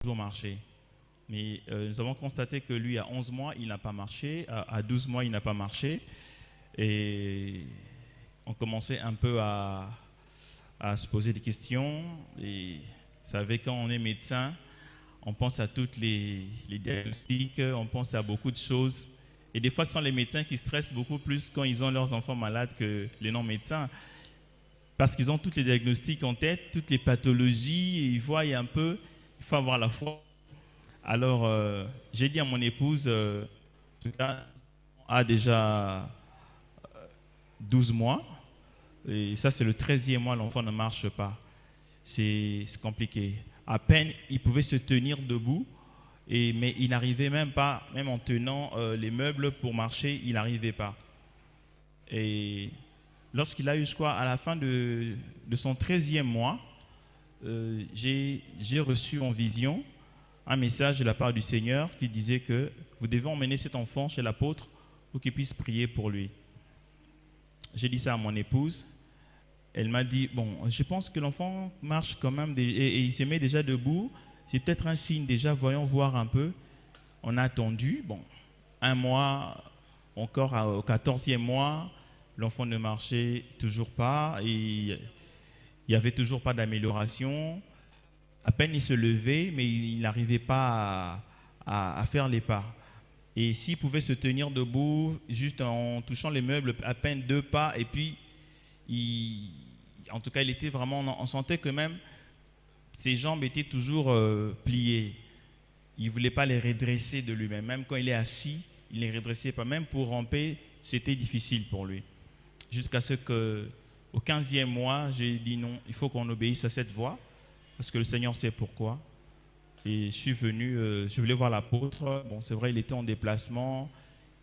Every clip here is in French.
toujours marché. Mais nous avons constaté que lui, à 11 mois, il n'a pas marché. À 12 mois, il n'a pas marché. Et on commençait un peu à se poser des questions. Et vous savez, quand on est médecin, on pense à toutes les diagnostics, on pense à beaucoup de choses. Et des fois, ce sont les médecins qui stressent beaucoup plus quand ils ont leurs enfants malades que les non-médecins. Parce qu'ils ont tous les diagnostics en tête, toutes les pathologies, et ils voient un peu, il faut avoir la foi. Alors, j'ai dit à mon épouse, en tout cas, a déjà 12 mois, et ça c'est le 13e mois, l'enfant ne marche pas. C'est compliqué. À peine, il pouvait se tenir debout, mais il n'arrivait même pas, même en tenant les meubles pour marcher, il n'arrivait pas. Et lorsqu'il a eu, je crois, à la fin de son 13e mois, j'ai reçu en vision un message de la part du Seigneur qui disait que vous devez emmener cet enfant chez l'apôtre pour qu'il puisse prier pour lui. J'ai dit ça à mon épouse. Elle m'a dit, bon, je pense que l'enfant marche quand même et il se met déjà debout. C'est peut-être un signe déjà, voyons voir un peu. On a attendu, bon, un mois, encore au 14e mois, l'enfant ne marchait toujours pas et il n'y avait toujours pas d'amélioration. À peine il se levait, mais il n'arrivait pas à faire les pas. Et s'il pouvait se tenir debout, juste en touchant les meubles, à peine 2 pas, et puis, en tout cas, il était vraiment, on sentait que même ses jambes étaient toujours pliées. Il ne voulait pas les redresser de lui-même. Même quand il est assis, il ne les redressait pas. Même pour ramper, c'était difficile pour lui. Jusqu'à ce qu'au 15e mois, j'ai dit non, il faut qu'on obéisse à cette voix. Parce que le Seigneur sait pourquoi. Et je suis venu, je voulais voir l'apôtre. Bon, c'est vrai, il était en déplacement,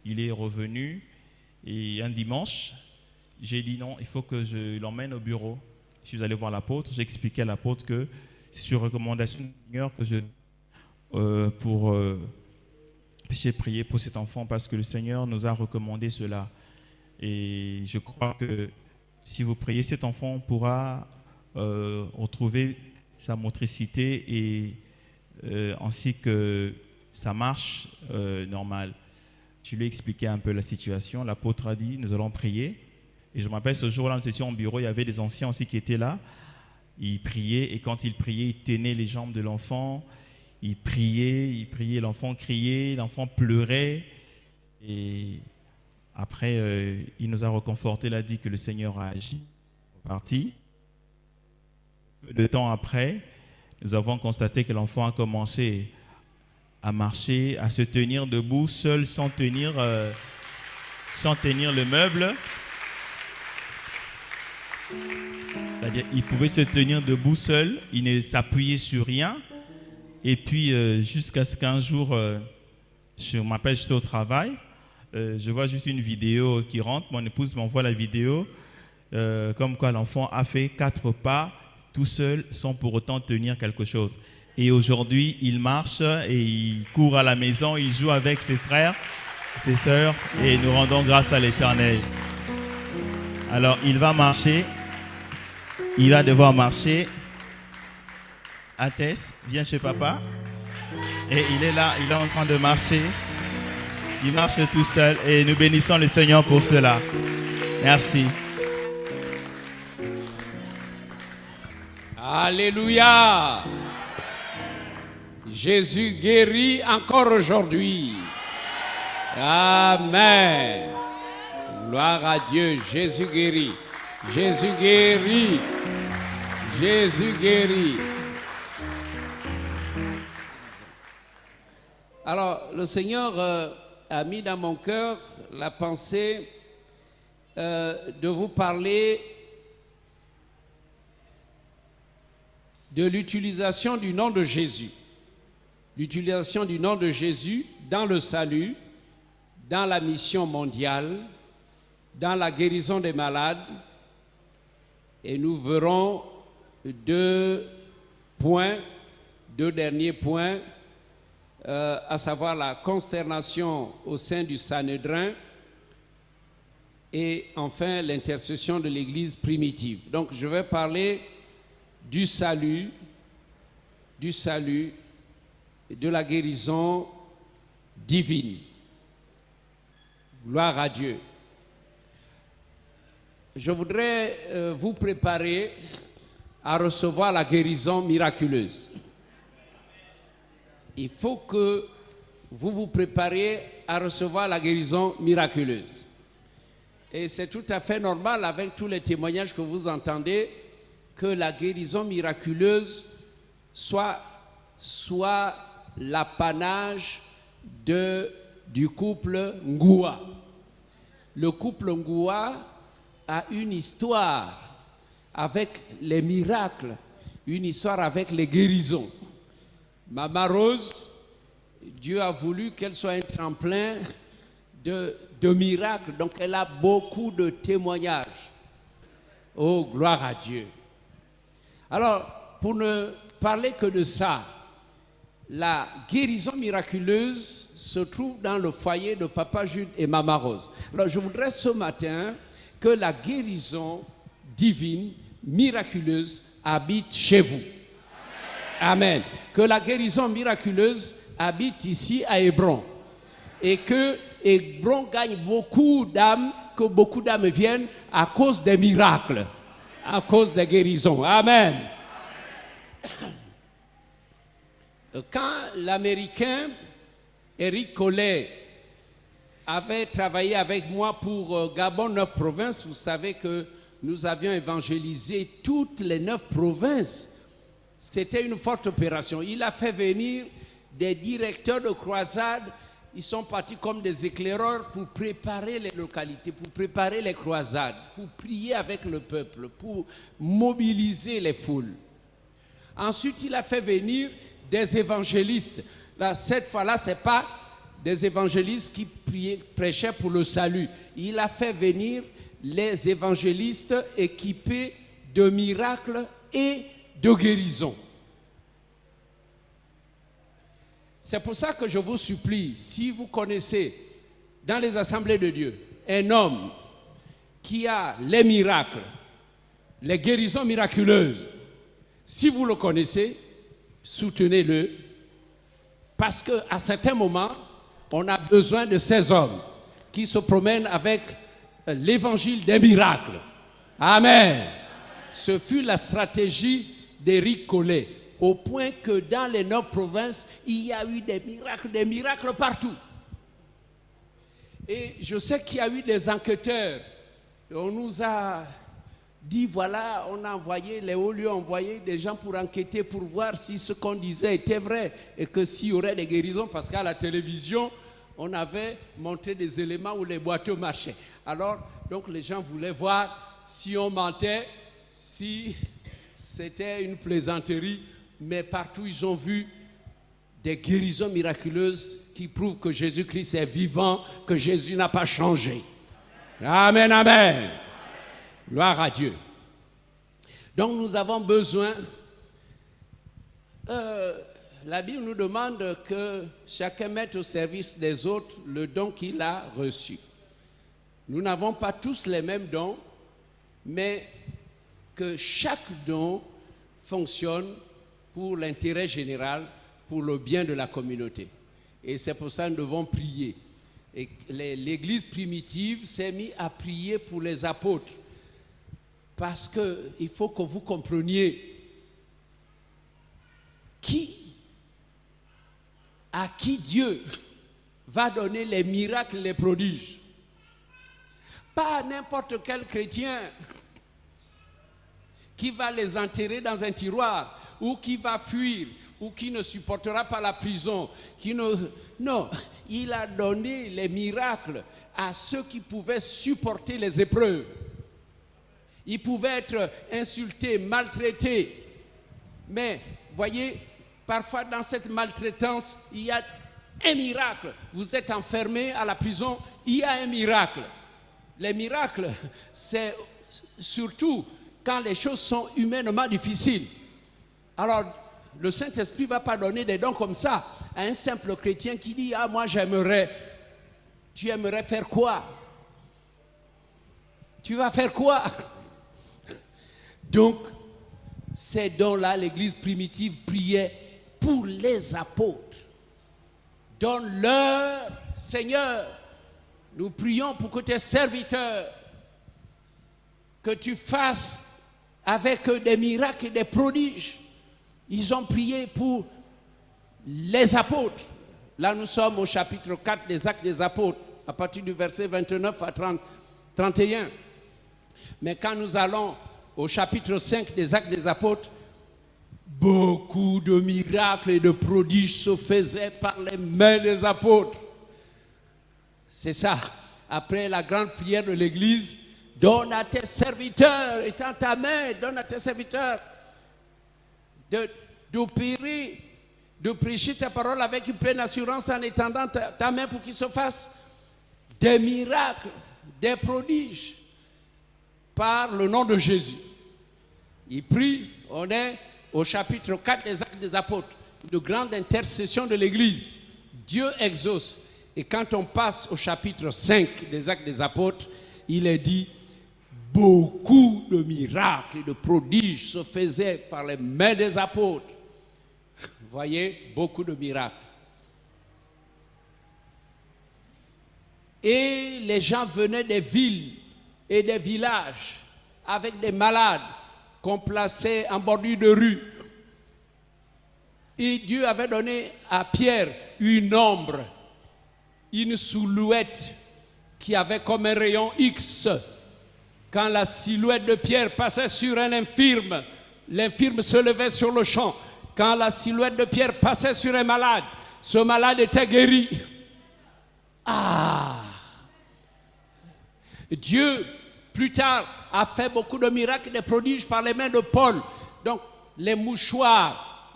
il est revenu. Et un dimanche, j'ai dit non, il faut que je l'emmène au bureau. Je suis allé voir l'apôtre, j'ai expliqué à l'apôtre que c'est sur recommandation du Seigneur que j'ai prié pour cet enfant parce que le Seigneur nous a recommandé cela. Et je crois que si vous priez, cet enfant pourra retrouver sa motricité et ainsi que sa marche normale. Je lui ai expliqué un peu la situation. L'apôtre a dit, nous allons prier. Et je me rappelle, ce jour-là, nous étions au bureau, il y avait des anciens aussi qui étaient là. Ils priaient et quand ils priaient, ils tenaient les jambes de l'enfant. Ils priaient, l'enfant criait, l'enfant pleurait. Et après, il nous a reconfortés, il a dit que le Seigneur a agi. Parti. Peu de temps après, nous avons constaté que l'enfant a commencé à marcher, à se tenir debout, seul, sans tenir le meuble. C'est-à-dire, il pouvait se tenir debout seul, il ne s'appuyait sur rien. Et puis, jusqu'à ce qu'un jour, je m'appelle, j'étais au travail, je vois juste une vidéo qui rentre, mon épouse m'envoie la vidéo, comme quoi l'enfant a fait 4 pas tout seul sans pour autant tenir quelque chose. Et aujourd'hui, il marche et il court à la maison, il joue avec ses frères, ses sœurs et nous rendons grâce à l'Éternel. Alors, il va marcher, il va devoir marcher. Athès, viens chez papa. Et il est là, il est en train de marcher. Il marche tout seul et nous bénissons le Seigneur pour cela. Merci. Alléluia. Jésus guérit encore aujourd'hui. Amen. Gloire à Dieu. Jésus guérit. Jésus guérit. Jésus guérit. Alors, le Seigneur a mis dans mon cœur la pensée de vous parler de l'utilisation du nom de Jésus. L'utilisation du nom de Jésus dans le salut, dans la mission mondiale, dans la guérison des malades. Et nous verrons deux derniers points, à savoir la consternation au sein du Sanhédrin et enfin l'intercession de l'Église primitive. Donc je vais parler du salut de la guérison divine. Gloire à Dieu. Je voudrais vous préparer à recevoir la guérison miraculeuse. Il faut que vous vous prépariez à recevoir la guérison miraculeuse. Et c'est tout à fait normal avec tous les témoignages que vous entendez que la guérison miraculeuse soit l'apanage du couple Ngoua. Le couple Ngoua a une histoire avec les miracles, une histoire avec les guérisons. Maman Rose, Dieu a voulu qu'elle soit un tremplin de miracles, donc elle a beaucoup de témoignages. Oh, gloire à Dieu. Alors, pour ne parler que de ça, la guérison miraculeuse se trouve dans le foyer de Papa Jude et Maman Rose. Alors, je voudrais ce matin que la guérison divine, miraculeuse, habite chez vous. Amen. Que la guérison miraculeuse habite ici à Hébron. Et que Hébron gagne beaucoup d'âmes, que beaucoup d'âmes viennent à cause des miracles, à cause des guérisons. Amen. Quand l'Américain Eric Collet avait travaillé avec moi pour Gabon 9 provinces, vous savez que nous avions évangélisé toutes les 9 provinces. C'était une forte opération. Il a fait venir des directeurs de croisade. Ils sont partis comme des éclaireurs pour préparer les localités, pour préparer les croisades, pour prier avec le peuple, pour mobiliser les foules. Ensuite, il a fait venir des évangélistes. Là, cette fois-là, ce n'est pas des évangélistes qui prêchaient pour le salut. Il a fait venir les évangélistes équipés de miracles et de guérison. C'est pour ça que je vous supplie, si vous connaissez dans les assemblées de Dieu un homme qui a les miracles, les guérisons miraculeuses, si vous le connaissez, soutenez-le, parce qu'à certains moments, on a besoin de ces hommes qui se promènent avec l'évangile des miracles. Amen. Ce fut la stratégie d'Éric Collet, au point que dans les 9 provinces, il y a eu des miracles partout. Et je sais qu'il y a eu des enquêteurs. On nous a dit, voilà, on a envoyé, les hauts lieux ont envoyé des gens pour enquêter, pour voir si ce qu'on disait était vrai et que s'il y aurait des guérisons, parce qu'à la télévision, on avait montré des éléments où les boiteux marchaient. Alors, donc les gens voulaient voir si on mentait, si c'était une plaisanterie, mais partout ils ont vu des guérisons miraculeuses qui prouvent que Jésus-Christ est vivant, que Jésus n'a pas changé. Amen, amen. Gloire à Dieu. Donc nous avons besoin, la Bible nous demande que chacun mette au service des autres le don qu'il a reçu. Nous n'avons pas tous les mêmes dons, mais que chaque don fonctionne pour l'intérêt général, pour le bien de la communauté. Et c'est pour ça que nous devons prier. Et l'Église primitive s'est mise à prier pour les apôtres. Parce qu'il faut que vous compreniez à qui Dieu va donner les miracles, les prodiges. Pas à n'importe quel chrétien qui va les enterrer dans un tiroir ou qui va fuir ou qui ne supportera pas la prison. Non, il a donné les miracles à ceux qui pouvaient supporter les épreuves. Ils pouvaient être insultés, maltraités. Mais, voyez, parfois dans cette maltraitance, il y a un miracle. Vous êtes enfermé à la prison, il y a un miracle. Les miracles, c'est surtout quand les choses sont humainement difficiles. Alors, le Saint-Esprit ne va pas donner des dons comme ça à un simple chrétien qui dit « Ah, moi j'aimerais. » Tu aimerais faire quoi? Tu vas faire quoi? Donc, ces dons-là, l'Église primitive priait pour les apôtres. Donne-leur, Seigneur, nous prions pour que tes serviteurs, que tu fasses avec eux des miracles et des prodiges. Ils ont prié pour les apôtres. Là, nous sommes au chapitre 4 des Actes des Apôtres, à partir du verset 29 à 31. Mais quand nous allons au chapitre 5 des Actes des Apôtres, beaucoup de miracles et de prodiges se faisaient par les mains des apôtres. C'est ça. Après la grande prière de l'Église, donne à tes serviteurs, étends ta main, donne à tes serviteurs d'opérer, de prêcher ta parole avec une pleine assurance en étendant ta main pour qu'il se fasse des miracles, des prodiges par le nom de Jésus. Il prie, on est au chapitre 4 des Actes des Apôtres, de grande intercession de l'Église. Dieu exauce. Et quand on passe au chapitre 5 des Actes des Apôtres, il est dit, beaucoup de miracles et de prodiges se faisaient par les mains des apôtres. Vous voyez, beaucoup de miracles. Et les gens venaient des villes et des villages avec des malades qu'on plaçait en bordure de rue. Et Dieu avait donné à Pierre une ombre, une silhouette qui avait comme un rayon X. Quand la silhouette de Pierre passait sur un infirme, l'infirme se levait sur le champ. Quand la silhouette de Pierre passait sur un malade, ce malade était guéri. Ah! Dieu, plus tard, a fait beaucoup de miracles et de prodiges par les mains de Paul. Donc, les mouchoirs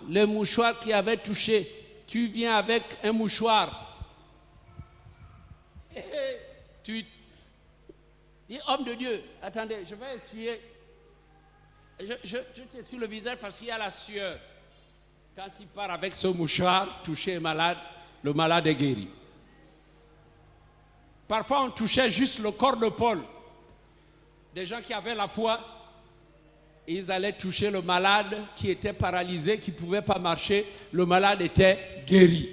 qui avaient touché, tu viens avec un mouchoir. Et tu dis, homme de Dieu, attendez, je vais essuyer. Je t'essuie le visage parce qu'il y a la sueur. Quand il part avec ce mouchoir, toucher un malade, le malade est guéri. Parfois, on touchait juste le corps de Paul. Des gens qui avaient la foi, ils allaient toucher le malade qui était paralysé, qui ne pouvait pas marcher. Le malade était guéri.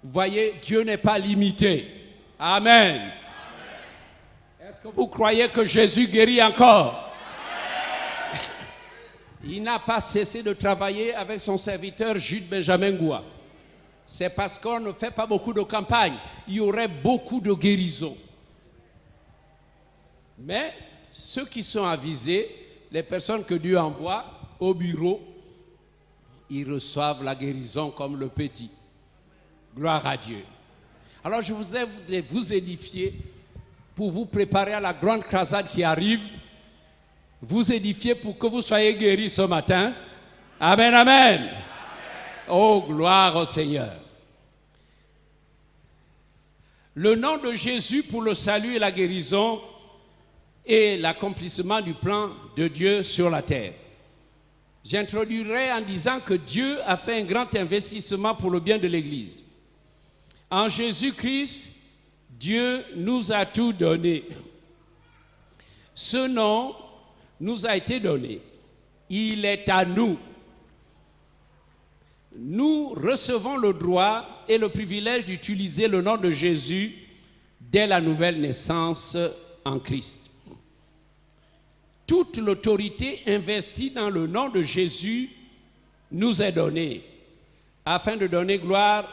Vous voyez, Dieu n'est pas limité. Amen. Amen. Est-ce que vous croyez que Jésus guérit encore? Amen. Il n'a pas cessé de travailler avec son serviteur Jude Benjamin Goua. C'est parce qu'on ne fait pas beaucoup de campagnes. Il y aurait beaucoup de guérisons. Mais ceux qui sont avisés, les personnes que Dieu envoie au bureau, ils reçoivent la guérison comme le petit. Gloire à Dieu. Alors je voudrais vous édifier pour vous préparer à la grande croisade qui arrive. Vous édifier pour que vous soyez guéris ce matin. Amen, amen. Amen. Oh, gloire au Seigneur. Le nom de Jésus pour le salut et la guérison et l'accomplissement du plan de Dieu sur la terre. J'introduirai en disant que Dieu a fait un grand investissement pour le bien de l'Église. En Jésus-Christ, Dieu nous a tout donné. Ce nom nous a été donné. Il est à nous. Nous recevons le droit et le privilège d'utiliser le nom de Jésus dès la nouvelle naissance en Christ. Toute l'autorité investie dans le nom de Jésus nous est donnée afin de donner gloire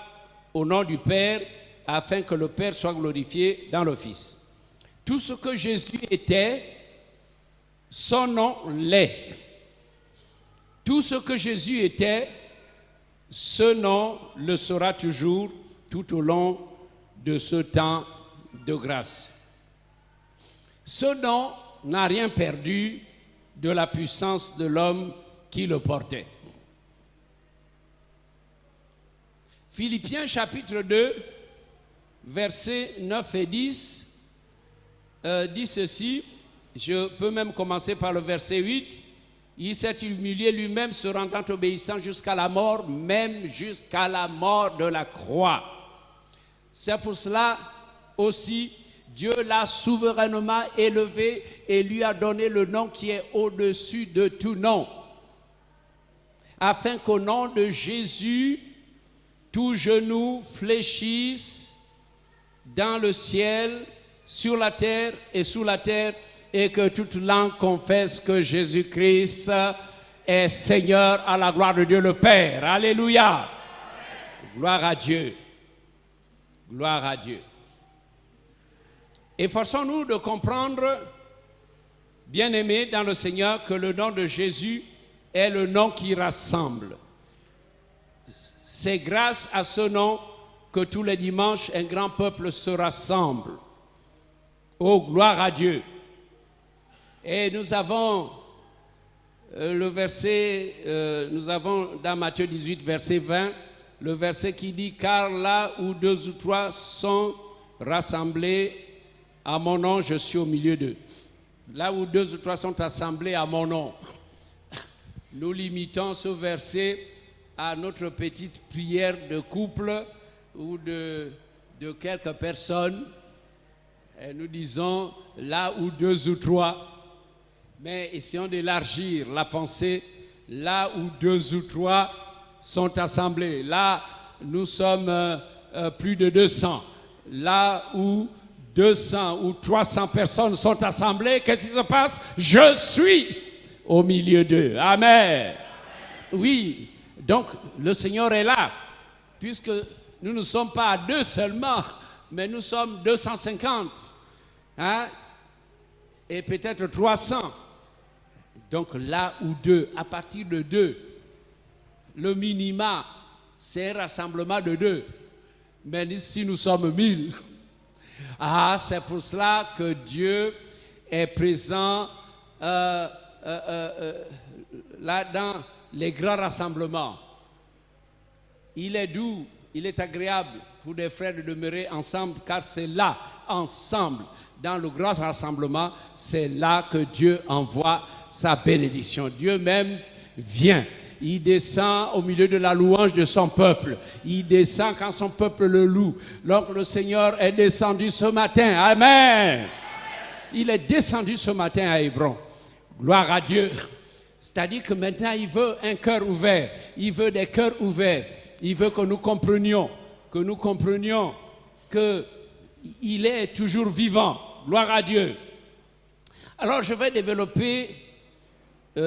au nom du Père, afin que le Père soit glorifié dans le Fils. Tout ce que Jésus était, son nom l'est. Tout ce que Jésus était, ce nom le sera toujours tout au long de ce temps de grâce. Ce nom n'a rien perdu de la puissance de l'homme qui le portait. Philippiens chapitre 2, versets 9 et 10 dit ceci. Je peux même commencer par le verset 8. Il s'est humilié lui-même, se rendant obéissant jusqu'à la mort, même jusqu'à la mort de la croix. C'est pour cela aussi, Dieu l'a souverainement élevé et lui a donné le nom qui est au-dessus de tout nom, afin qu'au nom de Jésus, tout genou fléchisse dans le ciel, sur la terre et sous la terre, et que toute langue confesse que Jésus-Christ est Seigneur à la gloire de Dieu le Père. Alléluia. Gloire à Dieu. Gloire à Dieu. Efforçons-nous de comprendre, bien-aimés dans le Seigneur, que le nom de Jésus est le nom qui rassemble. C'est grâce à ce nom que tous les dimanches, un grand peuple se rassemble. Oh, gloire à Dieu. Et nous avons le verset, nous avons dans Matthieu 18, verset 20, le verset qui dit « Car là où 2 ou 3 sont rassemblés à mon nom, je suis au milieu d'eux. » Là où 2 ou 3 sont assemblés à mon nom. Nous limitons ce verset à notre petite prière de couple ou de quelques personnes. Et nous disons là où 2 ou 3. Mais essayons d'élargir la pensée. Là où 2 ou 3 sont assemblés. Là, nous sommes plus de 200. Là où 200 ou 300 personnes sont assemblées, qu'est-ce qui se passe? Je suis au milieu d'eux. Amen. Oui, donc le Seigneur est là, puisque nous ne sommes pas à 2 seulement, mais nous sommes 250. Hein? Et peut-être 300. Donc là où 2, à partir de 2, le minima, c'est un rassemblement de 2. Mais si nous sommes 1000, c'est pour cela que Dieu est présent là dans les grands rassemblements. Il est doux, il est agréable pour des frères de demeurer ensemble, car c'est là, ensemble, dans le grand rassemblement, c'est là que Dieu envoie sa bénédiction. Dieu même vient. Il descend au milieu de la louange de son peuple. Il descend quand son peuple le loue. Donc le Seigneur est descendu ce matin. Amen. Il est descendu ce matin à Hébron. Gloire à Dieu. C'est-à-dire que maintenant il veut un cœur ouvert. Il veut des cœurs ouverts. Il veut que nous comprenions qu'il est toujours vivant. Gloire à Dieu. Alors je vais développer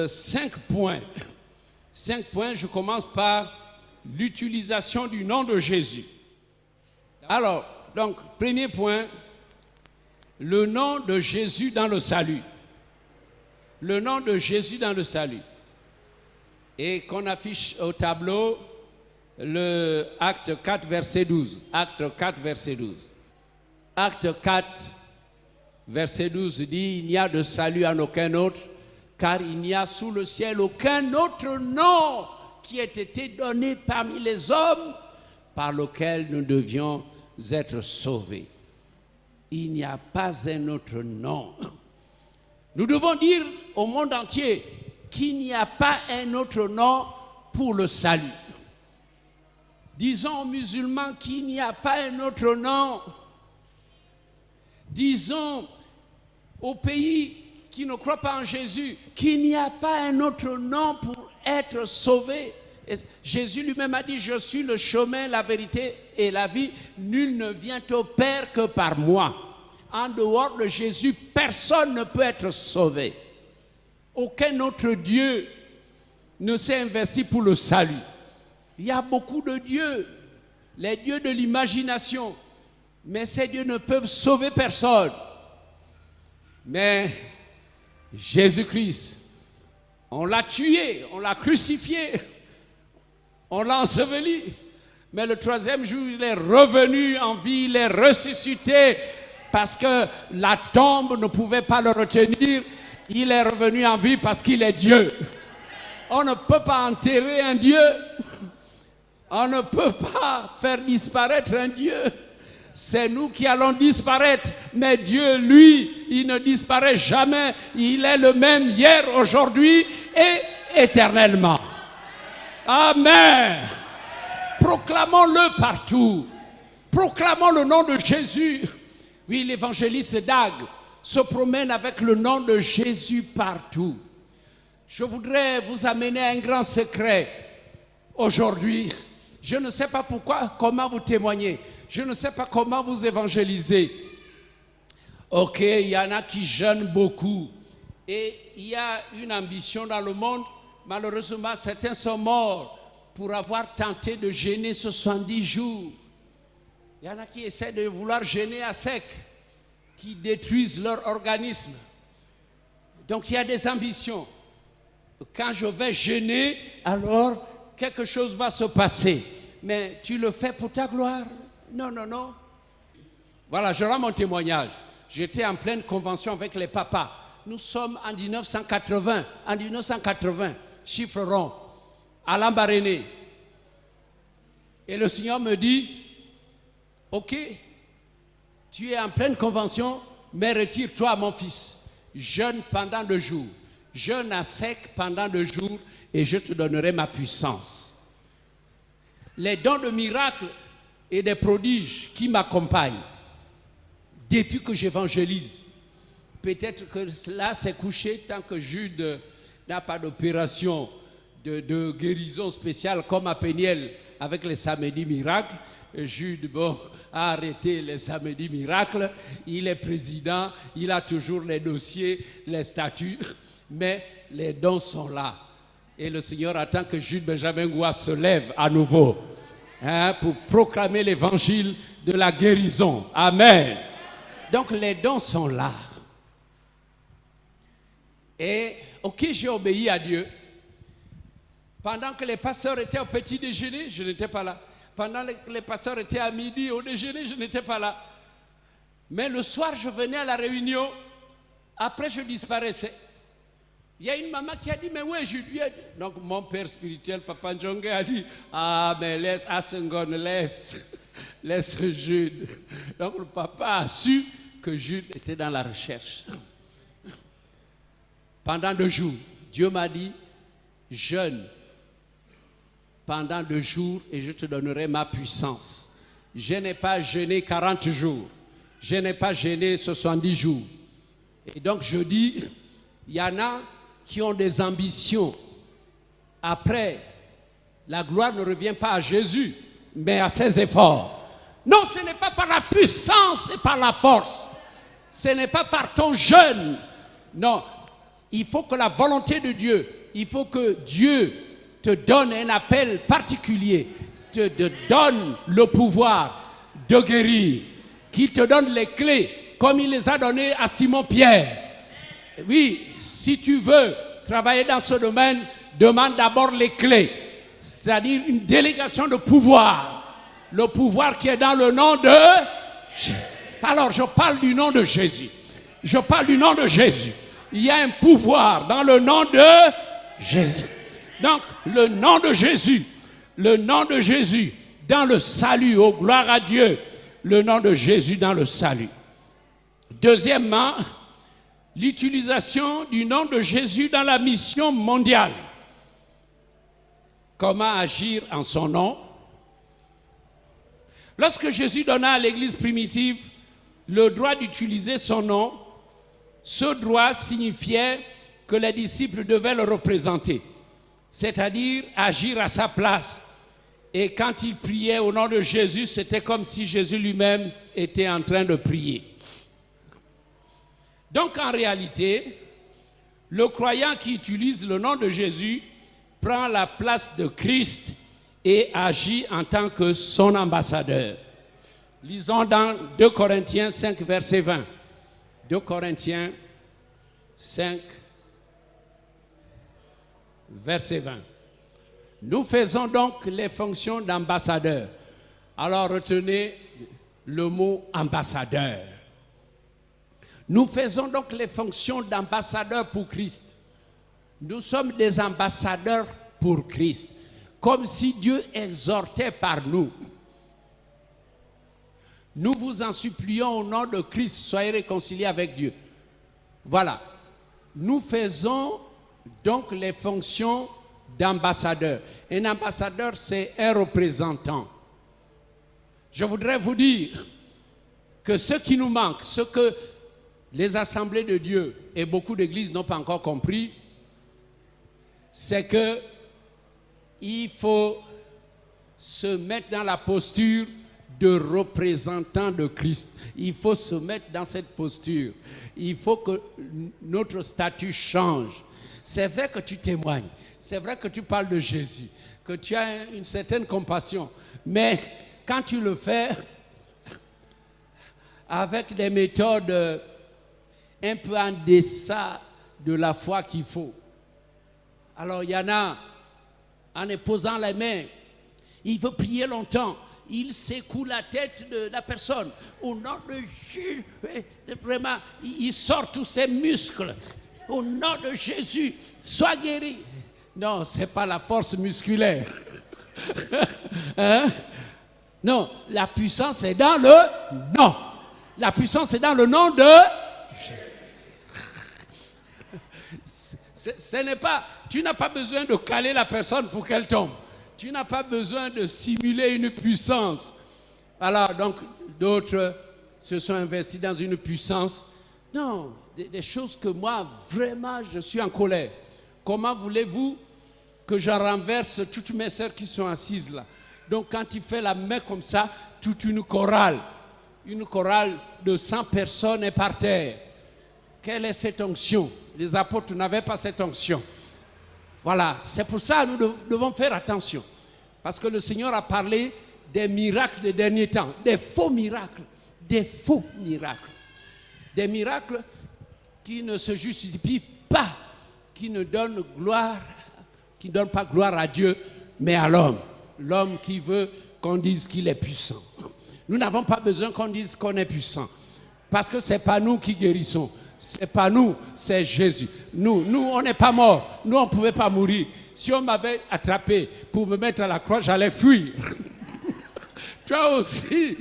5 points. 5 points, je commence par l'utilisation du nom de Jésus. Alors, donc, premier point, le nom de Jésus dans le salut. Le nom de Jésus dans le salut. Et qu'on affiche au tableau le acte 4, verset 12. Acte 4, verset 12. Acte 4, verset 12 dit, il n'y a de salut en aucun autre, car il n'y a sous le ciel aucun autre nom qui ait été donné parmi les hommes par lequel nous devions être sauvés. Il n'y a pas un autre nom. Nous devons dire au monde entier qu'il n'y a pas un autre nom pour le salut. Disons aux musulmans qu'il n'y a pas un autre nom. Disons aux pays qui ne croient pas en Jésus, qu'il n'y a pas un autre nom pour être sauvé. Et Jésus lui-même a dit, je suis le chemin, la vérité et la vie. Nul ne vient au Père que par moi. En dehors de Jésus, personne ne peut être sauvé. Aucun autre Dieu ne s'est investi pour le salut. Il y a beaucoup de dieux, les dieux de l'imagination, mais ces dieux ne peuvent sauver personne. Mais Jésus-Christ, on l'a tué, on l'a crucifié, on l'a enseveli, mais le 3e jour, il est revenu en vie, il est ressuscité, parce que la tombe ne pouvait pas le retenir, il est revenu en vie parce qu'il est Dieu. On ne peut pas enterrer un Dieu, on ne peut pas faire disparaître un Dieu. C'est nous qui allons disparaître. Mais Dieu, lui, il ne disparaît jamais. Il est le même hier, aujourd'hui et éternellement. Amen. Proclamons-le partout. Proclamons le nom de Jésus. Oui, l'évangéliste Dag se promène avec le nom de Jésus partout. Je voudrais vous amener à un grand secret aujourd'hui. Je ne sais pas comment vous témoignez. Je ne sais pas comment vous évangélisez. Ok, il y en a qui jeûnent beaucoup. Et il y a une ambition dans le monde. Malheureusement, certains sont morts pour avoir tenté de jeûner 70 jours. Il y en a qui essaient de vouloir jeûner à sec, qui détruisent leur organisme. Donc il y a des ambitions. Quand je vais jeûner, alors quelque chose va se passer. Mais tu le fais pour ta gloire? Non, non, non. Voilà, je rends mon témoignage. J'étais en pleine convention avec les papas. Nous sommes en 1980. En 1980, chiffre rond, à Lambaréné. Et le Seigneur me dit, ok, tu es en pleine convention, mais retire-toi, mon fils. Jeûne pendant 2 jours. Jeûne à sec pendant 2 jours et je te donnerai ma puissance. Les dons de miracles et des prodiges qui m'accompagnent depuis que j'évangélise. Peut-être que cela s'est couché tant que Jude n'a pas d'opération de guérison spéciale comme à Péniel avec les samedis miracles. Jude a arrêté les samedis miracles. Il est président, il a toujours les dossiers, les statuts, mais les dons sont là. Et le Seigneur attend que Jude Benjamin Goua se lève à nouveau pour proclamer l'évangile de la guérison. Amen. Donc les dons sont là. Et ok, j'ai obéi à Dieu. Pendant que les pasteurs étaient au petit déjeuner, je n'étais pas là. Pendant que les pasteurs étaient à midi au déjeuner, je n'étais pas là. Mais le soir, je venais à la réunion. Après, je disparaissais. Il y a une maman qui a dit, mais où est Jude? Donc mon père spirituel, Papa Njonge, a dit, ah, mais laisse Asengon, laisse Jude. Donc le papa a su que Jude était dans la recherche. Pendant 2 jours, Dieu m'a dit, jeûne pendant 2 jours et je te donnerai ma puissance. Je n'ai pas jeûné 40 jours. Je n'ai pas jeûné 70 jours. Et donc je dis, il y en a qui ont des ambitions. Après, la gloire ne revient pas à Jésus, mais à ses efforts. Non, ce n'est pas par la puissance et par la force. Ce n'est pas par ton jeûne. Non, il faut que la volonté de Dieu, il faut que Dieu te donne un appel particulier, te donne le pouvoir de guérir, qu'il te donne les clés, comme il les a données à Simon-Pierre. Oui, si tu veux travailler dans ce domaine, demande d'abord les clés, c'est-à-dire une délégation de pouvoir, le pouvoir qui est dans le nom de Jésus. Alors je parle du nom de Jésus, je parle du nom de Jésus. Il y a un pouvoir dans le nom de Jésus. Donc le nom de Jésus dans le salut, oh gloire à Dieu, le nom de Jésus dans le salut. Deuxièmement, l'utilisation du nom de Jésus dans la mission mondiale. Comment agir en son nom? Lorsque Jésus donna à l'Église primitive le droit d'utiliser son nom, ce droit signifiait que les disciples devaient le représenter, c'est-à-dire agir à sa place. Et quand ils priaient au nom de Jésus, c'était comme si Jésus lui-même était en train de prier. Donc en réalité, le croyant qui utilise le nom de Jésus prend la place de Christ et agit en tant que son ambassadeur. Lisons dans 2 Corinthiens 5, verset 20. 2 Corinthiens 5, verset 20. Nous faisons donc les fonctions d'ambassadeur. Alors retenez le mot ambassadeur. Nous faisons donc les fonctions d'ambassadeur pour Christ. Nous sommes des ambassadeurs pour Christ. Comme si Dieu exhortait par nous. Nous vous en supplions au nom de Christ, soyez réconciliés avec Dieu. Voilà. Nous faisons donc les fonctions d'ambassadeur. Un ambassadeur, c'est un représentant. Je voudrais vous dire que ce qui nous manque, ce que les assemblées de Dieu et beaucoup d'églises n'ont pas encore compris, c'est que il faut se mettre dans la posture de représentant de Christ. Il faut se mettre dans cette posture. Il faut que notre statut change. C'est vrai que tu témoignes. C'est vrai que tu parles de Jésus, que tu as une certaine compassion. Mais quand tu le fais avec des méthodes un peu en deçà de la foi qu'il faut. Alors il y en a, en posant les mains, il veut prier longtemps. Il secoue la tête de la personne. Au nom de Jésus, vraiment, il sort tous ses muscles. Au nom de Jésus, sois guéri. Non, ce n'est pas la force musculaire. Hein? Non, la puissance est dans le nom. La puissance est dans le nom de Jésus. Ce n'est pas, tu n'as pas besoin de caler la personne pour qu'elle tombe. Tu n'as pas besoin de simuler une puissance. Alors, donc, d'autres se sont investis dans une puissance. Non, des choses que moi, vraiment, je suis en colère. Comment voulez-vous que je renverse toutes mes sœurs qui sont assises là? Donc, quand il fait la main comme ça, toute une chorale de 100 personnes est par terre. Quelle est cette onction? Les apôtres n'avaient pas cette onction. Voilà, c'est pour ça que nous devons faire attention. Parce que le Seigneur a parlé des miracles des derniers temps, des faux miracles, des faux miracles. Des miracles qui ne se justifient pas, qui ne donnent pas gloire à Dieu, mais à l'homme. L'homme qui veut qu'on dise qu'il est puissant. Nous n'avons pas besoin qu'on dise qu'on est puissant. Parce que ce n'est pas nous qui guérissons. Ce n'est pas nous, c'est Jésus. Nous, on n'est pas morts. Nous, on ne pouvait pas mourir. Si on m'avait attrapé pour me mettre à la croix, j'allais fuir. Toi aussi,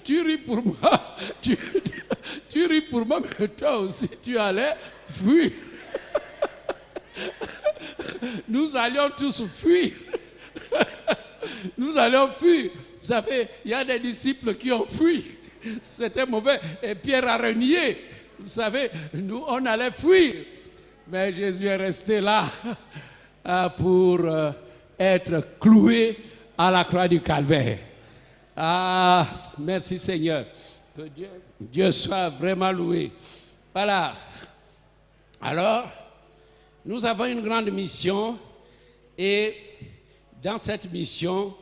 tu ris pour moi. Tu ris pour moi, mais toi aussi, tu allais fuir. Nous allions tous fuir. Nous allions fuir. Vous savez, il y a des disciples qui ont fui. C'était mauvais. Et Pierre a renié. Vous savez, nous, on allait fuir. Mais Jésus est resté là pour être cloué à la croix du Calvaire. Ah, merci Seigneur. Que Dieu soit vraiment loué. Voilà. Alors, nous avons une grande mission. Et dans cette mission,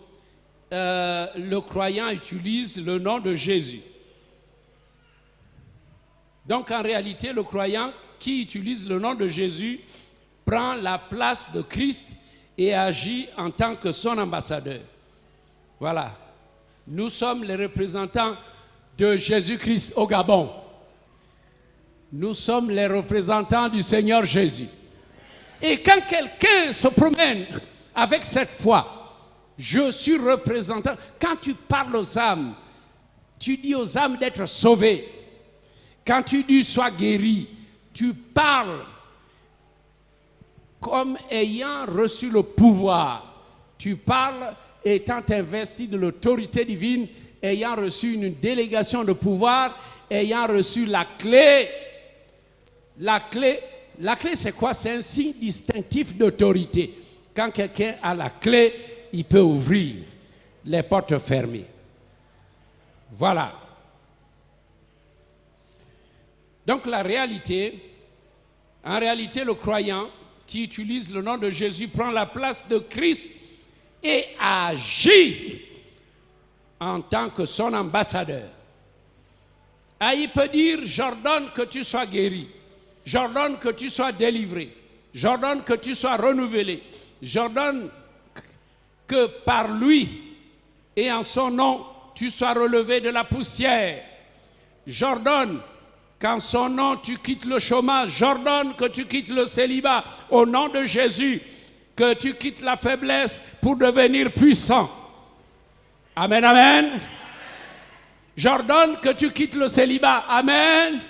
le croyant utilise le nom de Jésus. Donc en réalité, le croyant qui utilise le nom de Jésus prend la place de Christ et agit en tant que son ambassadeur. Voilà. Nous sommes les représentants de Jésus-Christ au Gabon. Nous sommes les représentants du Seigneur Jésus. Et quand quelqu'un se promène avec cette foi, je suis représentant. Quand tu parles aux âmes, tu dis aux âmes d'être sauvées. Quand tu dis sois guéri, tu parles comme ayant reçu le pouvoir. Tu parles étant investi de l'autorité divine, ayant reçu une délégation de pouvoir, ayant reçu la clé. La clé, c'est quoi? C'est un signe distinctif d'autorité. Quand quelqu'un a la clé, il peut ouvrir les portes fermées. Voilà. Donc en réalité, le croyant qui utilise le nom de Jésus prend la place de Christ et agit en tant que son ambassadeur. Ah, il peut dire, j'ordonne que tu sois guéri, j'ordonne que tu sois délivré, j'ordonne que tu sois renouvelé, j'ordonne que par lui et en son nom, tu sois relevé de la poussière. J'ordonne qu'en son nom, tu quittes le chômage. J'ordonne que tu quittes le célibat. Au nom de Jésus, que tu quittes la faiblesse pour devenir puissant. Amen, amen. J'ordonne que tu quittes le célibat. Amen. Amen.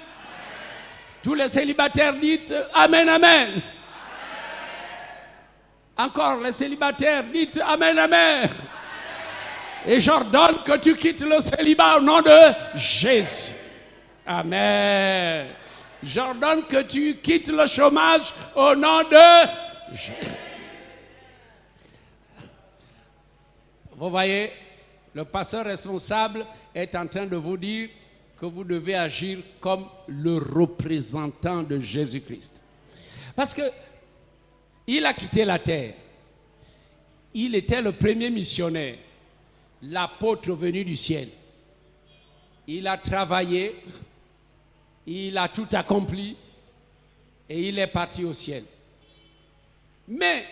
Tous les célibataires dites amen, amen. Amen. Encore les célibataires dites amen, amen. Amen. Et j'ordonne que tu quittes le célibat au nom de Jésus. Amen. J'ordonne que tu quittes le chômage au nom de Jésus. Vous voyez, le pasteur responsable est en train de vous dire que vous devez agir comme le représentant de Jésus-Christ. Parce que il a quitté la terre. Il était le premier missionnaire, l'apôtre venu du ciel. Il a travaillé, il a tout accompli et il est parti au ciel. Mais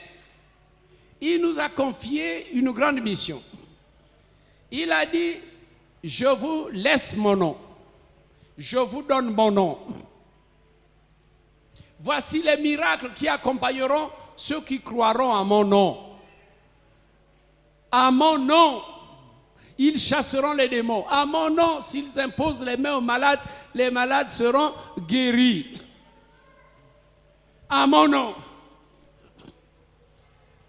il nous a confié une grande mission. Il a dit, je vous laisse mon nom, je vous donne mon nom. Voici les miracles qui accompagneront ceux qui croiront à mon nom. À mon nom, ils chasseront les démons. À mon nom, s'ils imposent les mains aux malades, les malades seront guéris. À mon nom.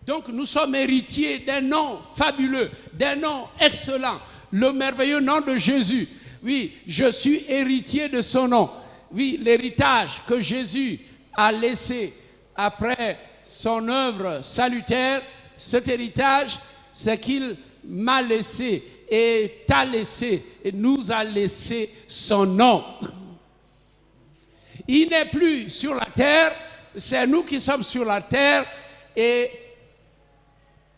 Donc nous sommes héritiers d'un nom fabuleux, d'un nom excellent, le merveilleux nom de Jésus. Oui, je suis héritier de son nom. Oui, l'héritage que Jésus a laissé après son œuvre salutaire, cet héritage, c'est qu'il m'a laissé et t'a laissé et nous a laissé son nom. Il n'est plus sur la terre, c'est nous qui sommes sur la terre et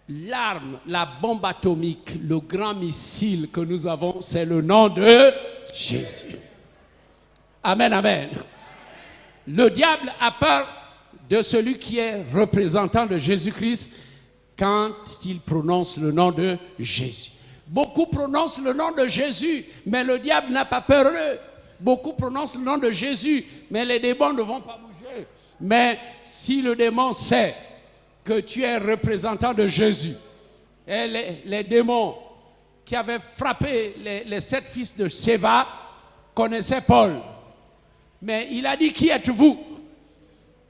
l'arme, la bombe atomique, le grand missile que nous avons, c'est le nom de Jésus. Amen, amen. Le diable a peur de celui qui est représentant de Jésus-Christ quand il prononce le nom de Jésus. Beaucoup prononcent le nom de Jésus, mais le diable n'a pas peur d'eux. Beaucoup prononcent le nom de Jésus, mais les démons ne vont pas bouger. Mais si le démon sait que tu es représentant de Jésus, et les démons qui avaient frappé les 7 fils de Séva connaissaient Paul. Mais il a dit, qui êtes-vous?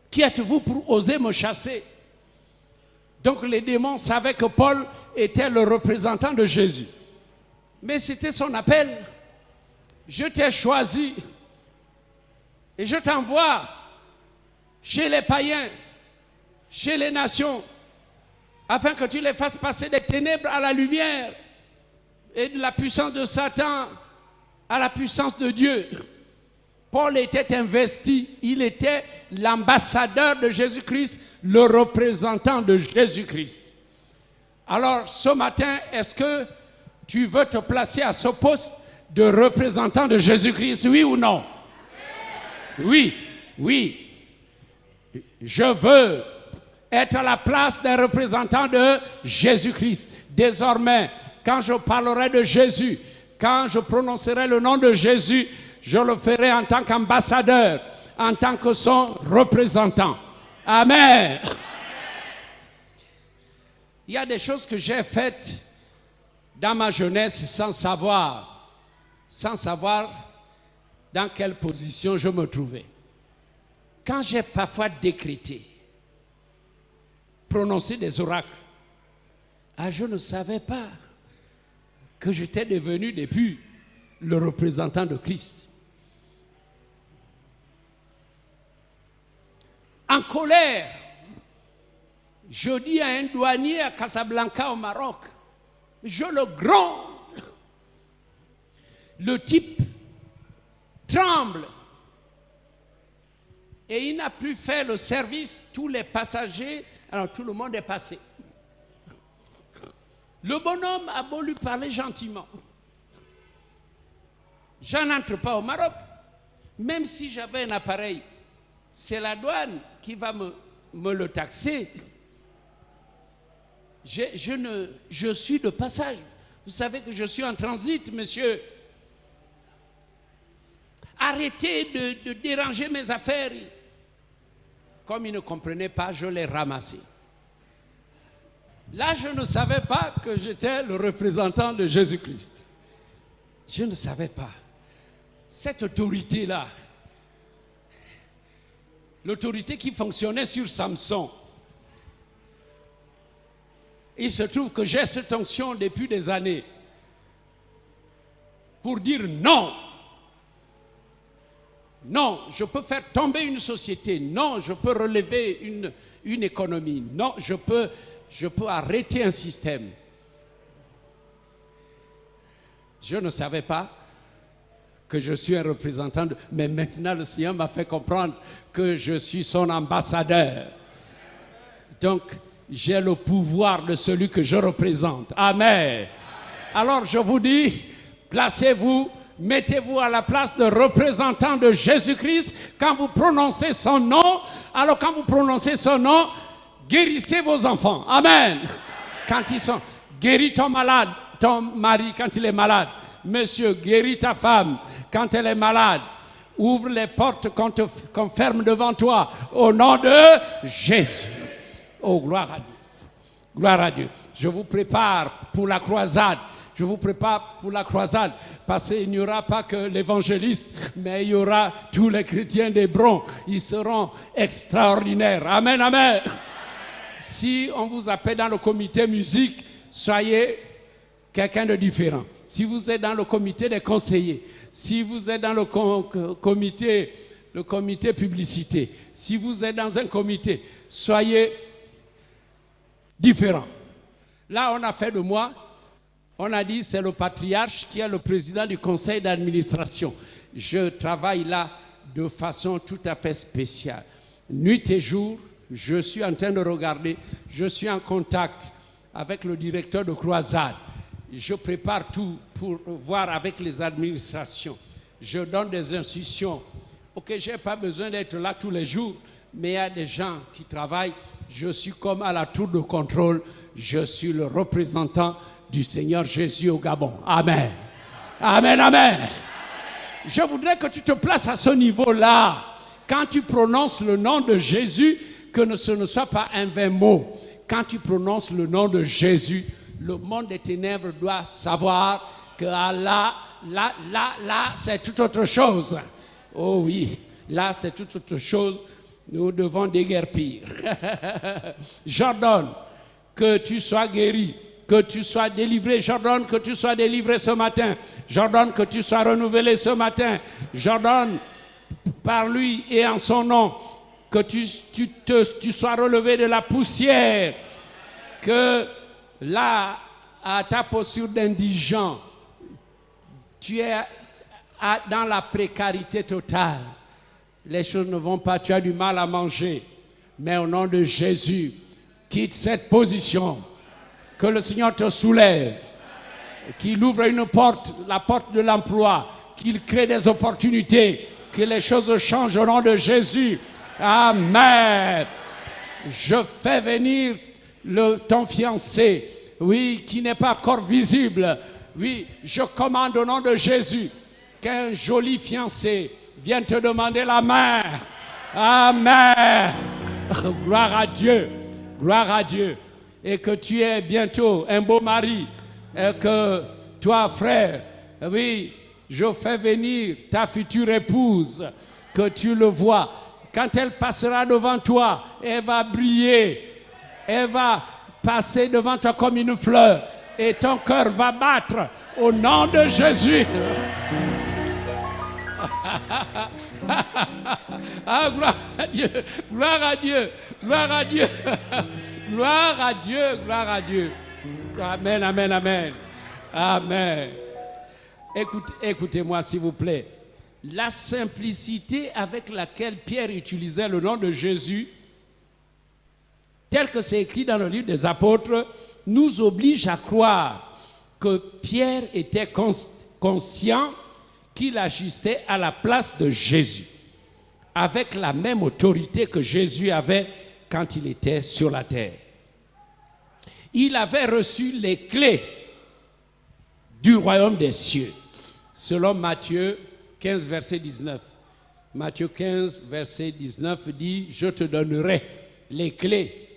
Qui êtes-vous pour oser me chasser? Donc les démons savaient que Paul était le représentant de Jésus. Mais c'était son appel. Je t'ai choisi et je t'envoie chez les païens, chez les nations, afin que tu les fasses passer des ténèbres à la lumière et de la puissance de Satan à la puissance de Dieu. Paul était investi, il était l'ambassadeur de Jésus-Christ, le représentant de Jésus-Christ. Alors ce matin, est-ce que tu veux te placer à ce poste de représentant de Jésus-Christ, oui ou non? Oui, oui. Je veux être à la place d'un représentant de Jésus-Christ. Désormais, quand je parlerai de Jésus, quand je prononcerai le nom de Jésus, je le ferai en tant qu'ambassadeur, en tant que son représentant. Amen. Il y a des choses que j'ai faites dans ma jeunesse sans savoir dans quelle position je me trouvais. Quand j'ai parfois décrété, prononcé des oracles, je ne savais pas que j'étais devenu depuis le représentant de Christ. En colère, je dis à un douanier à Casablanca au Maroc, je le gronde. Le type tremble et il n'a plus fait le service. Tous les passagers, alors tout le monde est passé. Le bonhomme a beau lui parler gentiment. Je n'entre pas au Maroc, même si j'avais un appareil. C'est la douane qui va me le taxer. Je suis de passage. Vous savez que je suis en transit, monsieur. Arrêtez de déranger mes affaires. Comme il ne comprenait pas, je l'ai ramassé. Là, je ne savais pas que j'étais le représentant de Jésus-Christ. Je ne savais pas. Cette autorité-là, l'autorité qui fonctionnait sur Samson, il se trouve que j'ai cette onction depuis des années pour dire non. Non, je peux faire tomber une société. Non, je peux relever une économie. Non, je peux arrêter un système. Je ne savais pas que je suis un représentant, mais maintenant le Seigneur m'a fait comprendre que je suis son ambassadeur. Donc, j'ai le pouvoir de celui que je représente. Amen. Alors, je vous dis, placez-vous, mettez-vous à la place de représentant de Jésus-Christ. Quand vous prononcez son nom, alors quand vous prononcez son nom, guérissez vos enfants. Amen. Quand ils sont, guéris ton malade, ton mari quand il est malade. Monsieur, guéris ta femme quand elle est malade. Ouvre les portes qu'on ferme devant toi au nom de Jésus. Oh, gloire à Dieu. Gloire à Dieu. Je vous prépare pour la croisade. Je vous prépare pour la croisade parce qu'il n'y aura pas que l'évangéliste, mais il y aura tous les chrétiens d'Hébron. Ils seront extraordinaires. Amen, amen. Si on vous appelle dans le comité musique, soyez quelqu'un de différent. Si vous êtes dans le comité des conseillers, si vous êtes dans le comité publicité, si vous êtes dans un comité, soyez différent. Là, on a fait de moi, on a dit c'est le patriarche qui est le président du conseil d'administration. Je travaille là de façon tout à fait spéciale. Nuit et jour, je suis en train de regarder, je suis en contact avec le directeur de croisade. Je prépare tout pour voir avec les administrations. Je donne des instructions. Ok, je n'ai pas besoin d'être là tous les jours, mais il y a des gens qui travaillent. Je suis comme à la tour de contrôle. Je suis le représentant du Seigneur Jésus au Gabon. Amen. Amen, amen. Je voudrais que tu te places à ce niveau-là. Quand tu prononces le nom de Jésus, que ce ne soit pas un vain mot. Quand tu prononces le nom de Jésus, le monde des ténèbres doit savoir que là, c'est toute autre chose. Oh oui, là, c'est toute autre chose. Nous devons déguerpir. J'ordonne que tu sois guéri, que tu sois délivré. J'ordonne que tu sois délivré ce matin. J'ordonne que tu sois renouvelé ce matin. J'ordonne par lui et en son nom que tu sois relevé de la poussière. Que là, à ta posture d'indigent, tu es dans la précarité totale. Les choses ne vont pas, tu as du mal à manger. Mais au nom de Jésus, quitte cette position. Que le Seigneur te soulève. Qu'il ouvre une porte, la porte de l'emploi. Qu'il crée des opportunités. Que les choses changent au nom de Jésus. Amen. Je fais venir ton fiancé. Oui, qui n'est pas encore visible. Oui, je commande au nom de Jésus qu'un joli fiancé vienne te demander la main. Amen. Gloire à Dieu. Gloire à Dieu. Et que tu aies bientôt un beau mari. Et que toi, frère, oui, je fais venir ta future épouse. Que tu le vois. Quand elle passera devant toi, elle va briller. Elle va passer devant toi comme une fleur. Et ton cœur va battre au nom de Jésus. Ah, gloire à Dieu, gloire à Dieu, gloire à Dieu, gloire à Dieu, gloire à Dieu. Amen, amen, amen. Amen. Écoutez-moi s'il vous plaît. La simplicité avec laquelle Pierre utilisait le nom de Jésus, tel que c'est écrit dans le livre des Apôtres, nous oblige à croire que Pierre était conscient qu'il agissait à la place de Jésus, avec la même autorité que Jésus avait quand il était sur la terre. Il avait reçu les clés du royaume des cieux, selon Matthieu 15, verset 19. Matthieu 15, verset 19 dit « Je te donnerai les clés. »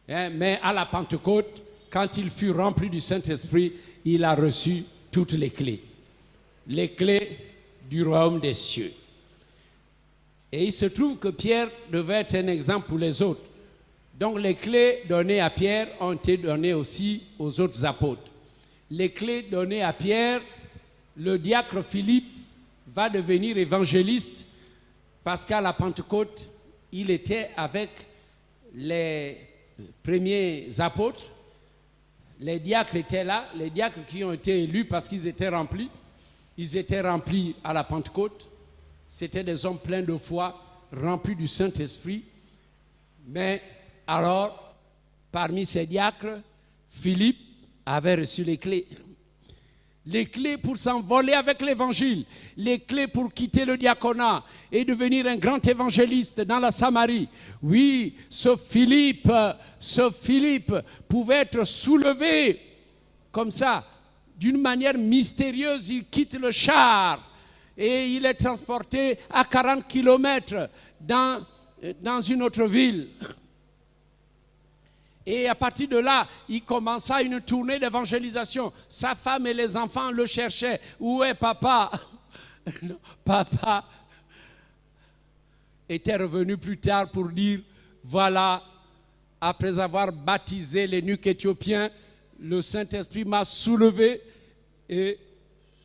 Mais à la Pentecôte, quand il fut rempli du Saint-Esprit, il a reçu toutes les clés. Les clés du royaume des cieux. Et il se trouve que Pierre devait être un exemple pour les autres. Donc les clés données à Pierre ont été données aussi aux autres apôtres. Les clés données à Pierre, le diacre Philippe va devenir évangéliste parce qu'à la Pentecôte, il était avec les premiers apôtres, Les diacres étaient là, les diacres qui ont été élus parce qu'ils étaient remplis. Ils étaient remplis à la Pentecôte. C'était des hommes pleins de foi, remplis du Saint-Esprit. Mais alors, parmi ces diacres, Philippe avait reçu les clés. Les clés pour s'envoler avec l'évangile, les clés pour quitter le diaconat et devenir un grand évangéliste dans la Samarie. Oui, ce Philippe pouvait être soulevé comme ça, d'une manière mystérieuse. Il quitte le char et il est transporté à 40 kilomètres dans une autre ville. Et à partir de là, il commença une tournée d'évangélisation. Sa femme et les enfants le cherchaient. Où est papa? Papa était revenu plus tard pour dire, voilà, après avoir baptisé l'eunuque éthiopien, le Saint-Esprit m'a soulevé et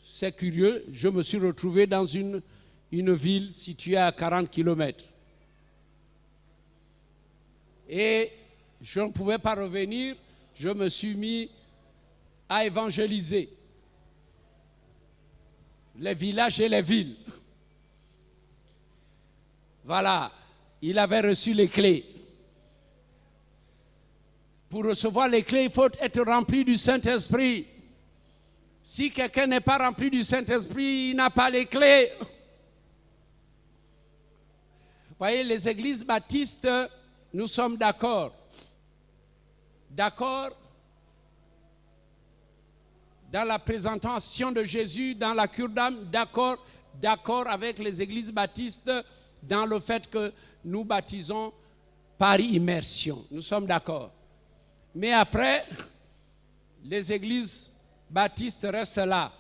c'est curieux, je me suis retrouvé dans une ville située à 40 kilomètres. Et je ne pouvais pas revenir, je me suis mis à évangéliser les villages et les villes. Voilà, il avait reçu les clés. Pour recevoir les clés, il faut être rempli du Saint-Esprit. Si quelqu'un n'est pas rempli du Saint-Esprit, il n'a pas les clés. Vous voyez, les églises baptistes, nous sommes d'accord. D'accord dans la présentation de Jésus, dans la cure d'âme, d'accord avec les églises baptistes dans le fait que nous baptisons par immersion. Nous sommes d'accord. Mais après, les églises baptistes restent là.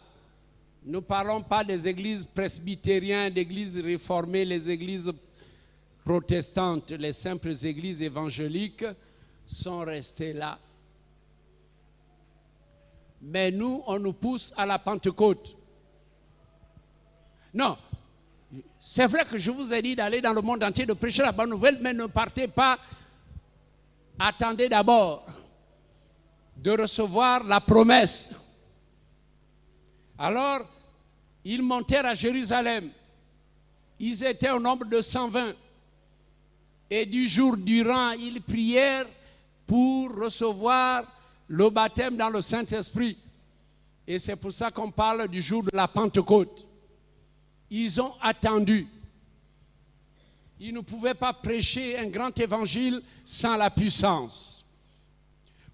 Nous ne parlons pas des églises presbytériennes, des églises réformées, les églises protestantes, les simples églises évangéliques sont restés là. Mais nous, on nous pousse à la Pentecôte. Non, c'est vrai que je vous ai dit d'aller dans le monde entier, de prêcher la bonne nouvelle, mais ne partez pas. Attendez d'abord de recevoir la promesse. Alors, ils montèrent à Jérusalem. Ils étaient au nombre de 120. Et du jour durant, ils prièrent pour recevoir le baptême dans le Saint-Esprit. Et c'est pour ça qu'on parle du jour de la Pentecôte. Ils ont attendu. Ils ne pouvaient pas prêcher un grand évangile sans la puissance.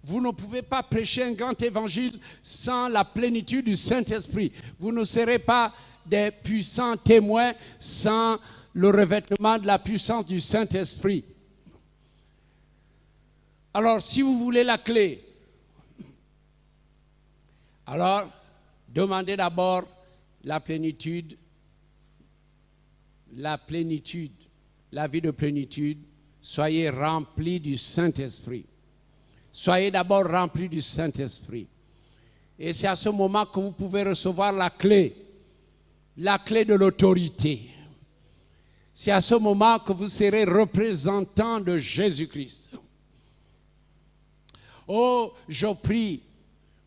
Vous ne pouvez pas prêcher un grand évangile sans la plénitude du Saint-Esprit. Vous ne serez pas des puissants témoins sans le revêtement de la puissance du Saint-Esprit. Alors, si vous voulez la clé, alors demandez d'abord la plénitude, la vie de plénitude. Soyez remplis du Saint-Esprit. Soyez d'abord remplis du Saint-Esprit. Et c'est à ce moment que vous pouvez recevoir la clé de l'autorité. C'est à ce moment que vous serez représentant de Jésus-Christ. Oh, je prie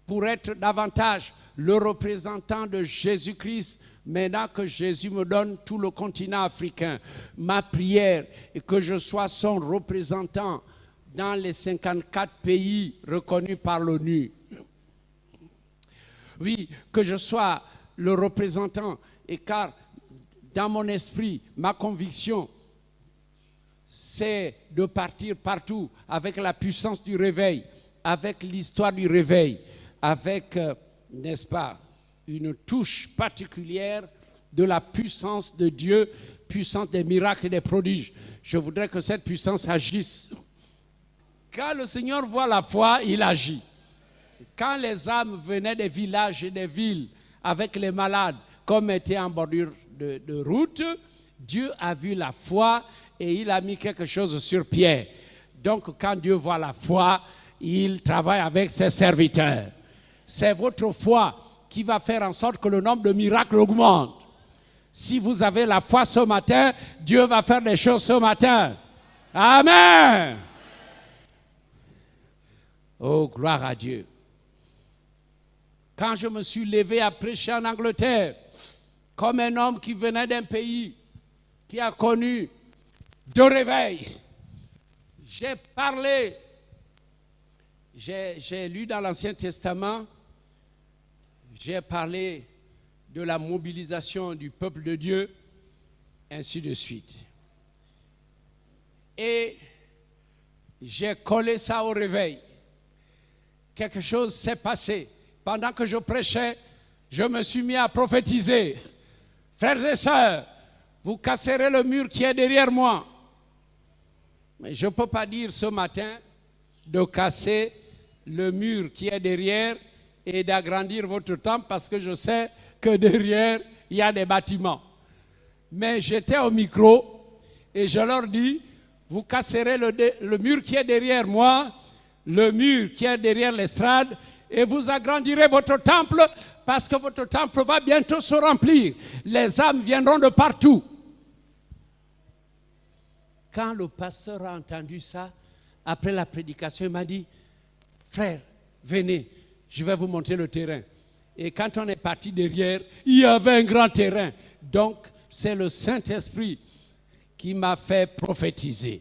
pour être davantage le représentant de Jésus-Christ. Maintenant que Jésus me donne tout le continent africain, ma prière est que je sois son représentant dans les 54 pays reconnus par l'ONU. Oui, que je sois le représentant, et car dans mon esprit, ma conviction, c'est de partir partout avec la puissance du réveil, avec l'histoire du réveil, avec, n'est-ce pas, une touche particulière de la puissance de Dieu, puissance des miracles et des prodiges. Je voudrais que cette puissance agisse. Quand le Seigneur voit la foi, il agit. Quand les âmes venaient des villages et des villes avec les malades, comme étaient en bordure de route, Dieu a vu la foi et il a mis quelque chose sur pied. Donc, quand Dieu voit la foi, il travaille avec ses serviteurs. C'est votre foi qui va faire en sorte que le nombre de miracles augmente. Si vous avez la foi ce matin, Dieu va faire des choses ce matin. Amen. Oh, gloire à Dieu. quand je me suis levé à prêcher en Angleterre, comme un homme qui venait d'un pays qui a connu deux réveils, j'ai parlé, j'ai lu dans l'Ancien Testament, j'ai parlé de la mobilisation du peuple de Dieu, ainsi de suite. Et j'ai collé ça au réveil. Quelque chose s'est passé. Pendant que je prêchais, je me suis mis à prophétiser. Frères et sœurs, vous casserez le mur qui est derrière moi. Mais je ne peux pas dire ce matin de casser le mur qui est derrière et d'agrandir votre temple parce que je sais que derrière, il y a des bâtiments. Mais j'étais au micro et je leur dis, vous casserez le mur qui est derrière moi, le mur qui est derrière l'estrade, et vous agrandirez votre temple parce que votre temple va bientôt se remplir. Les âmes viendront de partout. Quand le pasteur a entendu ça, après la prédication, il m'a dit, frère, venez, je vais vous montrer le terrain. Et quand on est parti derrière, il y avait un grand terrain. Donc, c'est le Saint-Esprit qui m'a fait prophétiser.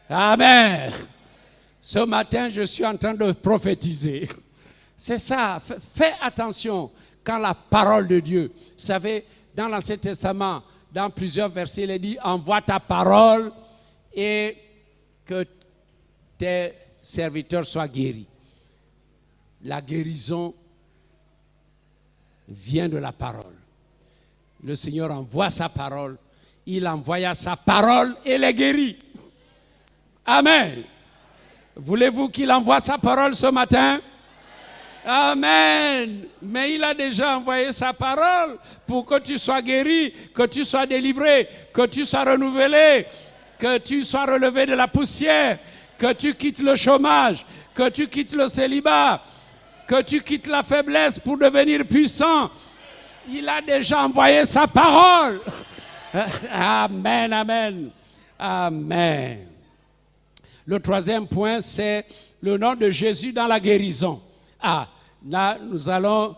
Amen. Ce matin, je suis en train de prophétiser. C'est ça. Fais attention quand la parole de Dieu, vous savez, dans l'Ancien Testament, dans plusieurs versets, il est dit, envoie ta parole et que tes serviteurs soient guéris. La guérison vient de la parole. Le Seigneur envoie sa parole. Il envoya sa parole et les guérit. Amen. Voulez-vous qu'il envoie sa parole ce matin? Amen. Mais il a déjà envoyé sa parole pour que tu sois guéri, que tu sois délivré, que tu sois renouvelé, que tu sois relevé de la poussière, que tu quittes le chômage, que tu quittes le célibat, que tu quittes la faiblesse pour devenir puissant. Il a déjà envoyé sa parole. Amen, amen, amen. Le troisième point, c'est le nom de Jésus dans la guérison. Là, nous allons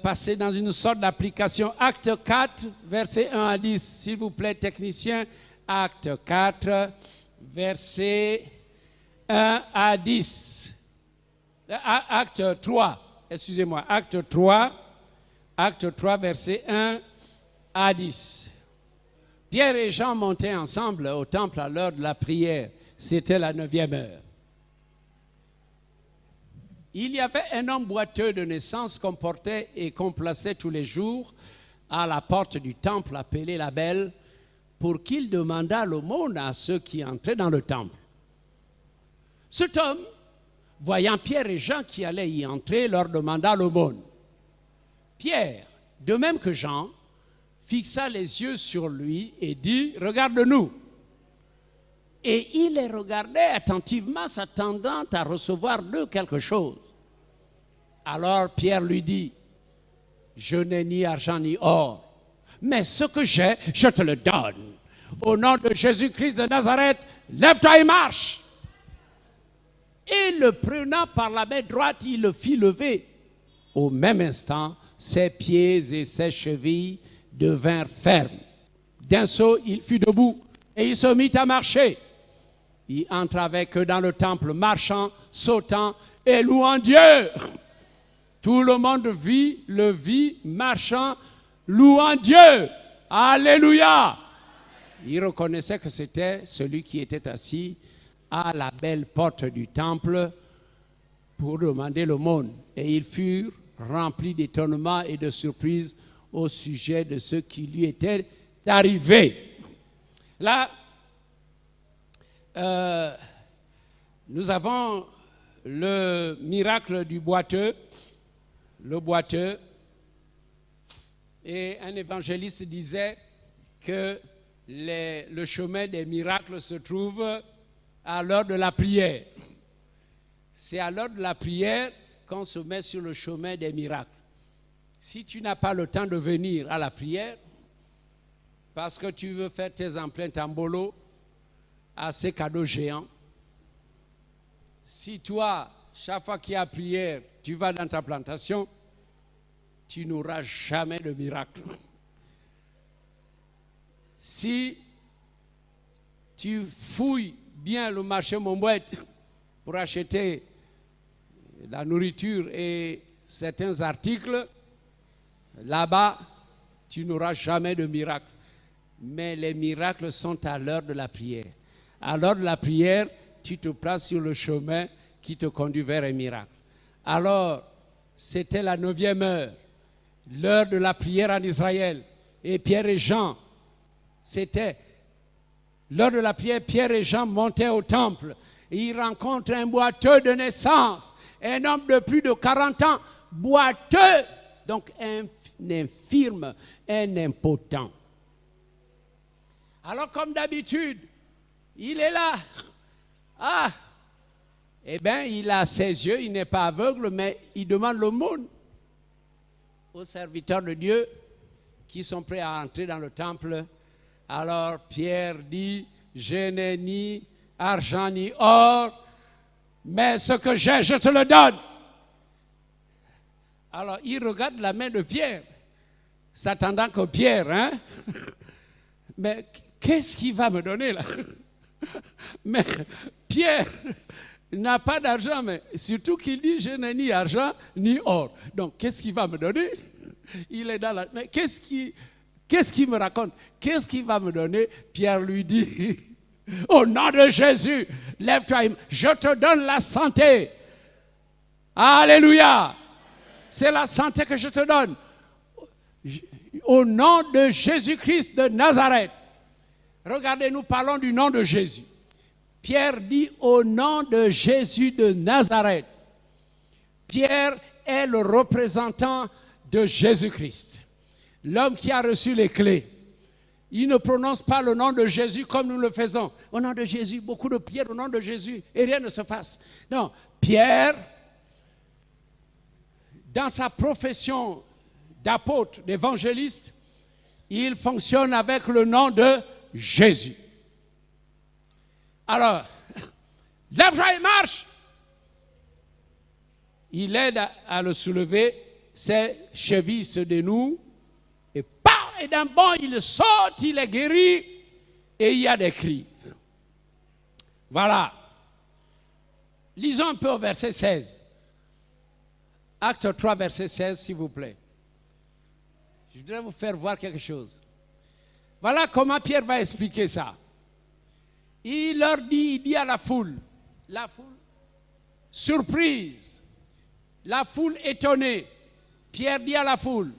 passer dans une sorte d'application. Acte 4, versets 1 à 10. S'il vous plaît, technicien. Acte 4, versets 1 à 10. Acte 3, excusez-moi. Acte 3, versets 1 à 10. Pierre et Jean montaient ensemble au temple à l'heure de la prière. C'était la 9e heure. Il y avait un homme boiteux de naissance qu'on portait et qu'on plaçait tous les jours à la porte du temple appelé la Belle pour qu'il demandât l'aumône à ceux qui entraient dans le temple. Cet homme, voyant Pierre et Jean qui allaient y entrer, leur demanda l'aumône. Pierre, de même que Jean, fixa les yeux sur lui et dit, « Regarde-nous ». Et il les regardait attentivement, s'attendant à recevoir d'eux quelque chose. Alors Pierre lui dit, « Je n'ai ni argent ni or, mais ce que j'ai, je te le donne. Au nom de Jésus-Christ de Nazareth, lève-toi et marche. » Et le prenant par la main droite, il le fit lever. Au même instant, ses pieds et ses chevilles devinrent fermes. D'un saut, il fut debout et il se mit à marcher. Il entra avec eux dans le temple, marchant, sautant et louant Dieu. Tout le monde le vit marchant, louant Dieu. Alléluia. Il reconnaissait que c'était celui qui était assis à la belle porte du temple pour demander l'aumône. Et ils furent remplis d'étonnement et de surprise au sujet de ce qui lui était arrivé. Là, nous avons le miracle du boiteux, le boiteux, et un évangéliste disait que le chemin des miracles se trouve à l'heure de la prière. C'est à l'heure de la prière qu'on se met sur le chemin des miracles. Si tu n'as pas le temps de venir à la prière, parce que tu veux faire tes empreintes en bolo à ces cadeaux géants, si toi, chaque fois qu'il y a prière, tu vas dans ta plantation, tu n'auras jamais de miracle. Si tu fouilles bien le marché Montbouette pour acheter la nourriture et certains articles, là-bas, tu n'auras jamais de miracle. Mais les miracles sont à l'heure de la prière. À l'heure de la prière, tu te places sur le chemin qui te conduit vers un miracle. Alors, c'était la 9e heure, l'heure de la prière en Israël. Et Pierre et Jean, c'était l'heure de la prière, Pierre et Jean montaient au temple. Et ils rencontrent un boiteux de naissance, un homme de plus de 40 ans, boiteux, donc un infirme, un impotent. Alors comme d'habitude, il est là. Ah, eh bien, il a ses yeux, il n'est pas aveugle, mais il demande l'aumône aux serviteurs de Dieu qui sont prêts à entrer dans le temple. Alors Pierre dit, je n'ai ni argent ni or, mais ce que j'ai, je te le donne. Alors il regarde la main de Pierre, s'attendant que Pierre, hein, mais qu'est-ce qu'il va me donner là? Mais Pierre n'a pas d'argent, mais surtout qu'il dit, je n'ai ni argent ni or. Donc qu'est-ce qu'il va me donner? Il est dans la... Mais qu'est-ce qu'il me raconte? Qu'est-ce qu'il va me donner? Pierre lui dit, au nom de Jésus, lève-toi, je te donne la santé. Alléluia. C'est la santé que je te donne. Au nom de Jésus-Christ de Nazareth. Regardez, nous parlons du nom de Jésus. Pierre dit au nom de Jésus de Nazareth. Pierre est le représentant de Jésus-Christ. L'homme qui a reçu les clés. Il ne prononce pas le nom de Jésus comme nous le faisons. Au nom de Jésus, beaucoup de prières au nom de Jésus et rien ne se passe. Non, Pierre, dans sa profession d'apôtre, d'évangéliste, il fonctionne avec le nom de Jésus. Alors, lève-toi et marche. Il aide à le soulever, ses chevilles se dénouent, et pam, et d'un bond, il saute, il est guéri, et il y a des cris. Voilà. Lisons un peu au verset 16. Acte 3, verset 16, s'il vous plaît. Je voudrais vous faire voir quelque chose. Voilà comment Pierre va expliquer ça. Il leur dit, il dit à la foule, surprise, la foule étonnée. Pierre dit à la foule,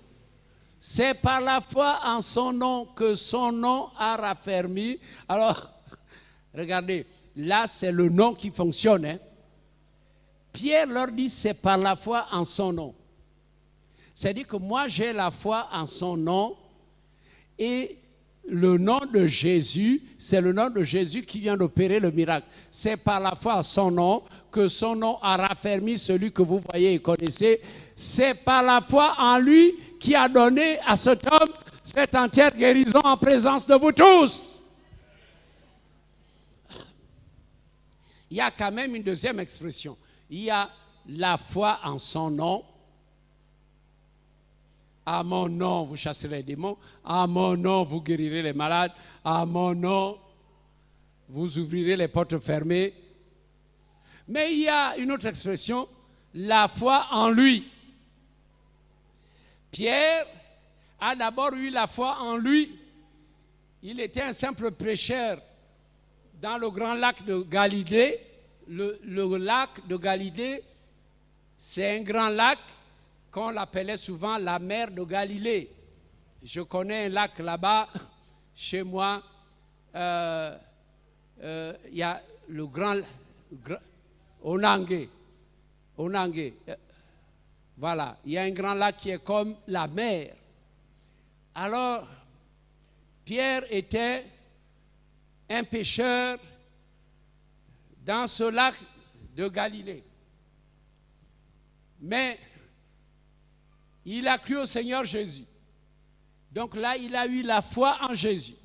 c'est par la foi en son nom que son nom a raffermi. Alors, regardez, là c'est le nom qui fonctionne. Hein. Pierre leur dit, c'est par la foi en son nom. C'est-à-dire que moi j'ai la foi en son nom et le nom de Jésus, c'est le nom de Jésus qui vient d'opérer le miracle. C'est par la foi en son nom que son nom a raffermi celui que vous voyez et connaissez. C'est par la foi en lui qui a donné à cet homme cette entière guérison en présence de vous tous. Il y a quand même une deuxième expression. Il y a la foi en son nom. À mon nom, vous chasserez les démons. À mon nom, vous guérirez les malades. À mon nom, vous ouvrirez les portes fermées. Mais il y a une autre expression, la foi en lui. Pierre a d'abord eu la foi en lui. Il était un simple prêcheur dans le grand lac de Galilée. Le lac de Galilée, c'est un grand lac qu'on l'appelait souvent la mer de Galilée. Je connais un lac là-bas, chez moi. Il y a le grand Onangue. Voilà, il y a un grand lac qui est comme la mer. Alors, Pierre était un pêcheur dans ce lac de Galilée. Mais il a cru au Seigneur Jésus. Donc là, il a eu la foi en Jésus.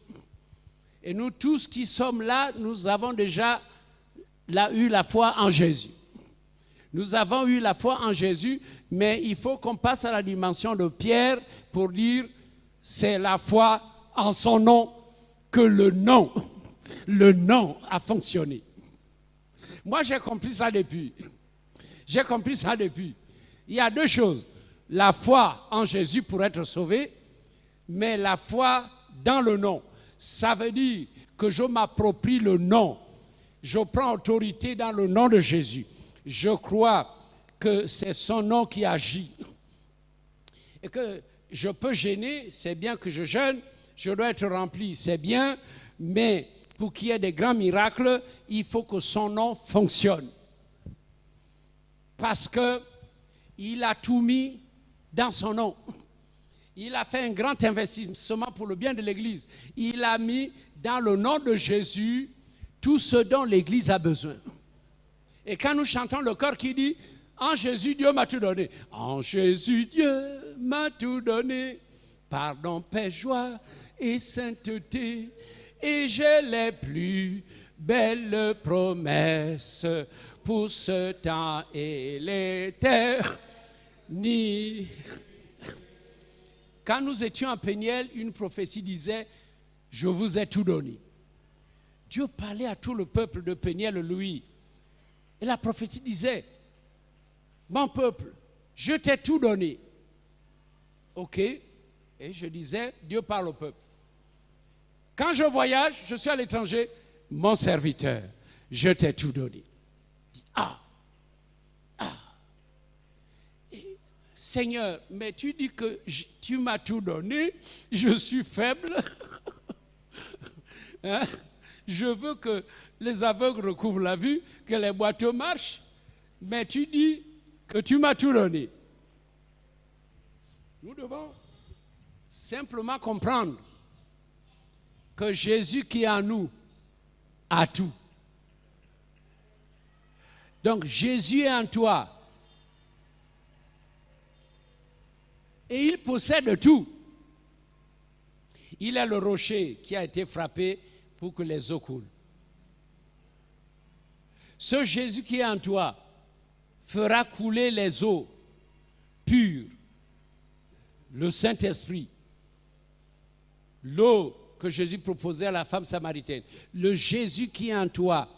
Et nous tous qui sommes là, nous avons déjà eu la foi en Jésus. Nous avons eu la foi en Jésus, mais il faut qu'on passe à la dimension de Pierre pour dire c'est la foi en son nom que le nom a fonctionné. Moi, j'ai compris ça depuis. Il y a deux choses. La foi en Jésus pour être sauvé, mais la foi dans le nom. Ça veut dire que je m'approprie le nom. Je prends autorité dans le nom de Jésus. Je crois que c'est son nom qui agit. Et que je peux jeûner, c'est bien que je jeûne, je dois être rempli, c'est bien, mais pour qu'il y ait des grands miracles, il faut que son nom fonctionne. Parce qu'il a tout mis dans son nom. Il a fait un grand investissement pour le bien de l'Église. Il a mis dans le nom de Jésus tout ce dont l'Église a besoin. Et quand nous chantons le chœur qui dit « En Jésus, Dieu m'a tout donné ». En Jésus, Dieu m'a tout donné. Pardon, paix, joie et sainteté. Et j'ai les plus belles promesses pour ce temps et l'éternité. Quand nous étions à Péniel, une prophétie disait « Je vous ai tout donné ». Dieu parlait à tout le peuple de Péniel, Louis. Et la prophétie disait « Mon peuple, je t'ai tout donné ». Ok. Et je disais « Dieu parle au peuple ». Quand je voyage, je suis à l'étranger, mon serviteur, je t'ai tout donné. Seigneur, mais tu dis que tu m'as tout donné, je suis faible. Hein? Je veux que les aveugles recouvrent la vue, que les boiteux marchent, mais tu dis que tu m'as tout donné. Nous devons simplement comprendre que Jésus qui est en nous a tout. Donc Jésus est en toi. Et il possède tout. Il est le rocher qui a été frappé pour que les eaux coulent. Ce Jésus qui est en toi fera couler les eaux pures. Le Saint-Esprit. L'eau que Jésus proposait à la femme samaritaine. Le Jésus qui est en toi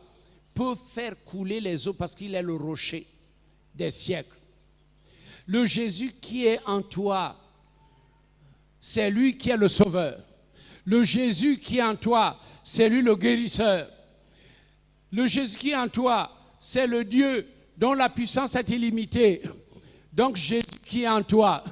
peut faire couler les eaux parce qu'il est le rocher des siècles. Le Jésus qui est en toi, c'est lui qui est le sauveur. Le Jésus qui est en toi, c'est lui le guérisseur. Le Jésus qui est en toi, c'est le Dieu dont la puissance est illimitée. Donc Jésus qui est en toi.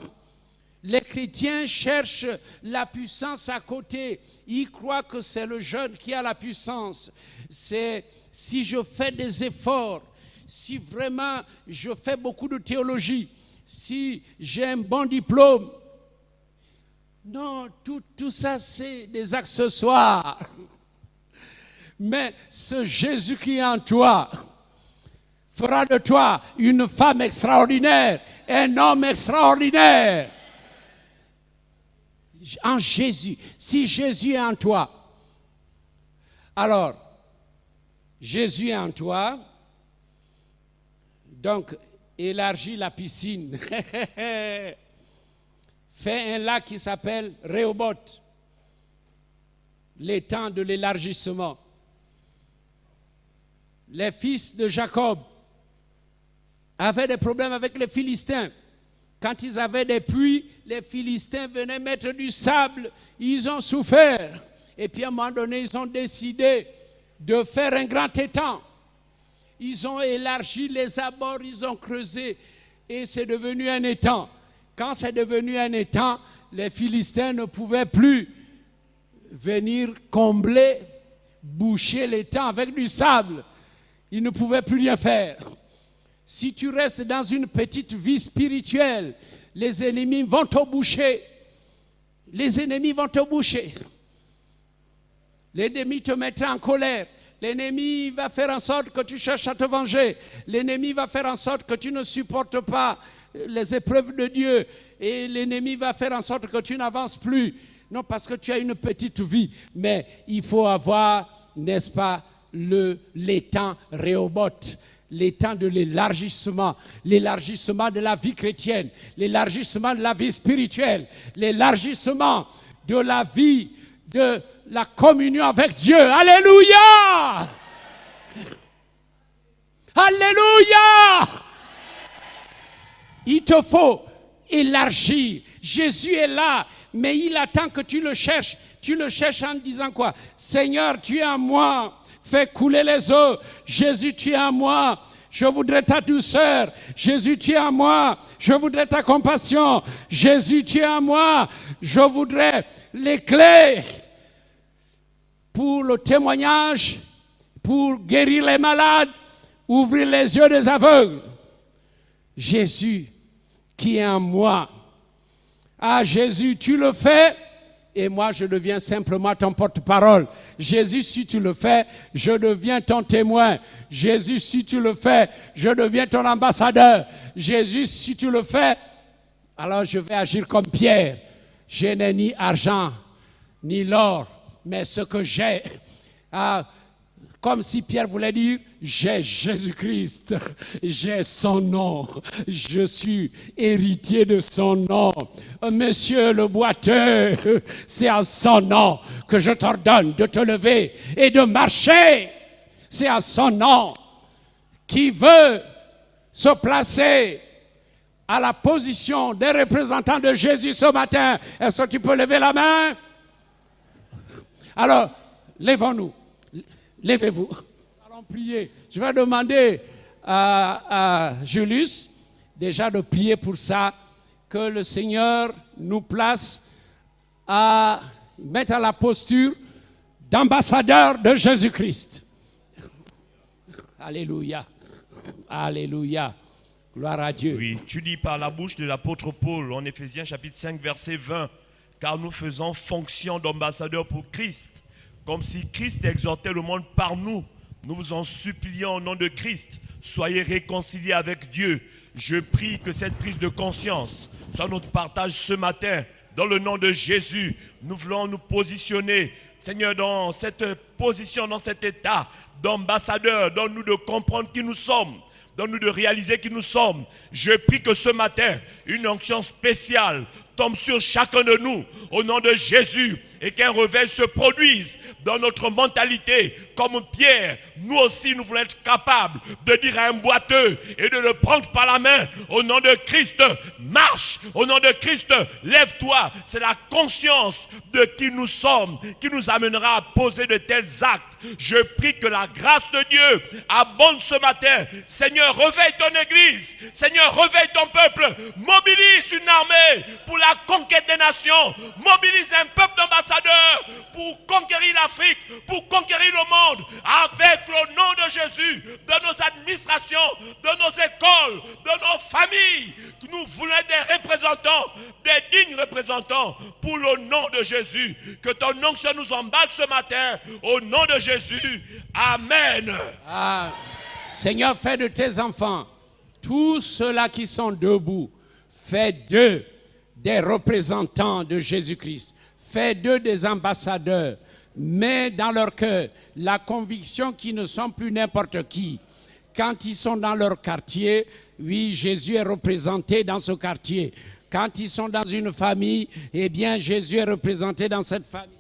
Les chrétiens cherchent la puissance à côté. Ils croient que c'est le jeune qui a la puissance. C'est si je fais des efforts, si vraiment je fais beaucoup de théologie, si j'ai un bon diplôme. Non, tout ça, c'est des accessoires. Mais ce Jésus qui est en toi fera de toi une femme extraordinaire, un homme extraordinaire. En Jésus, si Jésus est en toi, alors, Jésus est en toi, donc élargis la piscine. Fais un lac qui s'appelle Rehoboth, l'étang de l'élargissement. Les fils de Jacob avaient des problèmes avec les Philistins. Quand ils avaient des puits, les Philistins venaient mettre du sable. Ils ont souffert. Et puis à un moment donné, ils ont décidé de faire un grand étang. Ils ont élargi les abords, ils ont creusé. Et c'est devenu un étang. Quand c'est devenu un étang, les Philistins ne pouvaient plus venir combler, boucher l'étang avec du sable. Ils ne pouvaient plus rien faire. Si tu restes dans une petite vie spirituelle, les ennemis vont te boucher. Les ennemis vont te boucher. L'ennemi te mettra en colère. L'ennemi va faire en sorte que tu cherches à te venger. L'ennemi va faire en sorte que tu ne supportes pas les épreuves de Dieu. Et l'ennemi va faire en sorte que tu n'avances plus. Non, parce que tu as une petite vie. Mais il faut avoir, n'est-ce pas, l'étang Rehoboth. les temps de l'élargissement de la vie chrétienne, l'élargissement de la vie spirituelle, l'élargissement de la vie, de la communion avec Dieu. Alléluia! Alléluia! Il te faut élargir. Jésus est là, mais il attend que tu le cherches. Tu le cherches en disant quoi? Seigneur, tu es en moi. Fais couler les eaux. Jésus, tu es en moi. Je voudrais ta douceur. Jésus, tu es en moi. Je voudrais ta compassion. Jésus, tu es en moi. Je voudrais les clés pour le témoignage, pour guérir les malades, ouvrir les yeux des aveugles. Jésus qui est en moi. Ah Jésus, tu le fais et moi je deviens simplement ton porte-parole. Jésus, si tu le fais, je deviens ton témoin. Jésus, si tu le fais, je deviens ton ambassadeur. Jésus, si tu le fais, alors je vais agir comme Pierre. Je n'ai ni argent, ni l'or, mais ce que j'ai, comme si Pierre voulait dire, j'ai Jésus-Christ, j'ai son nom, je suis héritier de son nom. Monsieur le boiteux, c'est en son nom que je t'ordonne de te lever et de marcher. C'est en son nom qui veut se placer à la position des représentants de Jésus ce matin. Est-ce que tu peux lever la main? Alors, levons-nous. Levez-vous. Allons prier. Je vais demander à Julius déjà de prier pour ça, que le Seigneur nous place à mettre à la posture d'ambassadeur de Jésus-Christ. Alléluia. Alléluia. Gloire à Dieu. Oui, tu dis par la bouche de l'apôtre Paul en Éphésiens chapitre 5 verset 20, car nous faisons fonction d'ambassadeur pour Christ, comme si Christ exhortait le monde par nous. Nous vous en supplions au nom de Christ, soyez réconciliés avec Dieu. Je prie que cette prise de conscience soit notre partage ce matin. Dans le nom de Jésus, nous voulons nous positionner, Seigneur, dans cette position, dans cet état d'ambassadeur. Donne-nous de comprendre qui nous sommes. Donne-nous de réaliser qui nous sommes. Je prie que ce matin, une onction spéciale tombe sur chacun de nous, au nom de Jésus, et qu'un réveil se produise dans notre mentalité. Comme Pierre, nous aussi, nous voulons être capables de dire à un boiteux et de le prendre par la main, au nom de Christ, marche, au nom de Christ, lève-toi. C'est la conscience de qui nous sommes qui nous amènera à poser de tels actes. Je prie que la grâce de Dieu abonde ce matin. Seigneur, réveille ton église. Seigneur, réveille ton peuple. Mobilise une armée pour la conquête des nations. Mobilise un peuple d'ambassadeurs pour conquérir l'Afrique, pour conquérir le monde, avec le nom de Jésus, de nos administrations, de nos écoles, de nos familles. Nous voulons des représentants, des dignes représentants pour le nom de Jésus. Que ton onction nous emballe ce matin, au nom de Jésus. Amen. Ah, Seigneur, fais de tes enfants, tous ceux-là qui sont debout, fais d'eux des représentants de Jésus-Christ. Fais d'eux des ambassadeurs. Mets dans leur cœur la conviction qu'ils ne sont plus n'importe qui. Quand ils sont dans leur quartier, oui, Jésus est représenté dans ce quartier. Quand ils sont dans une famille, eh bien, Jésus est représenté dans cette famille.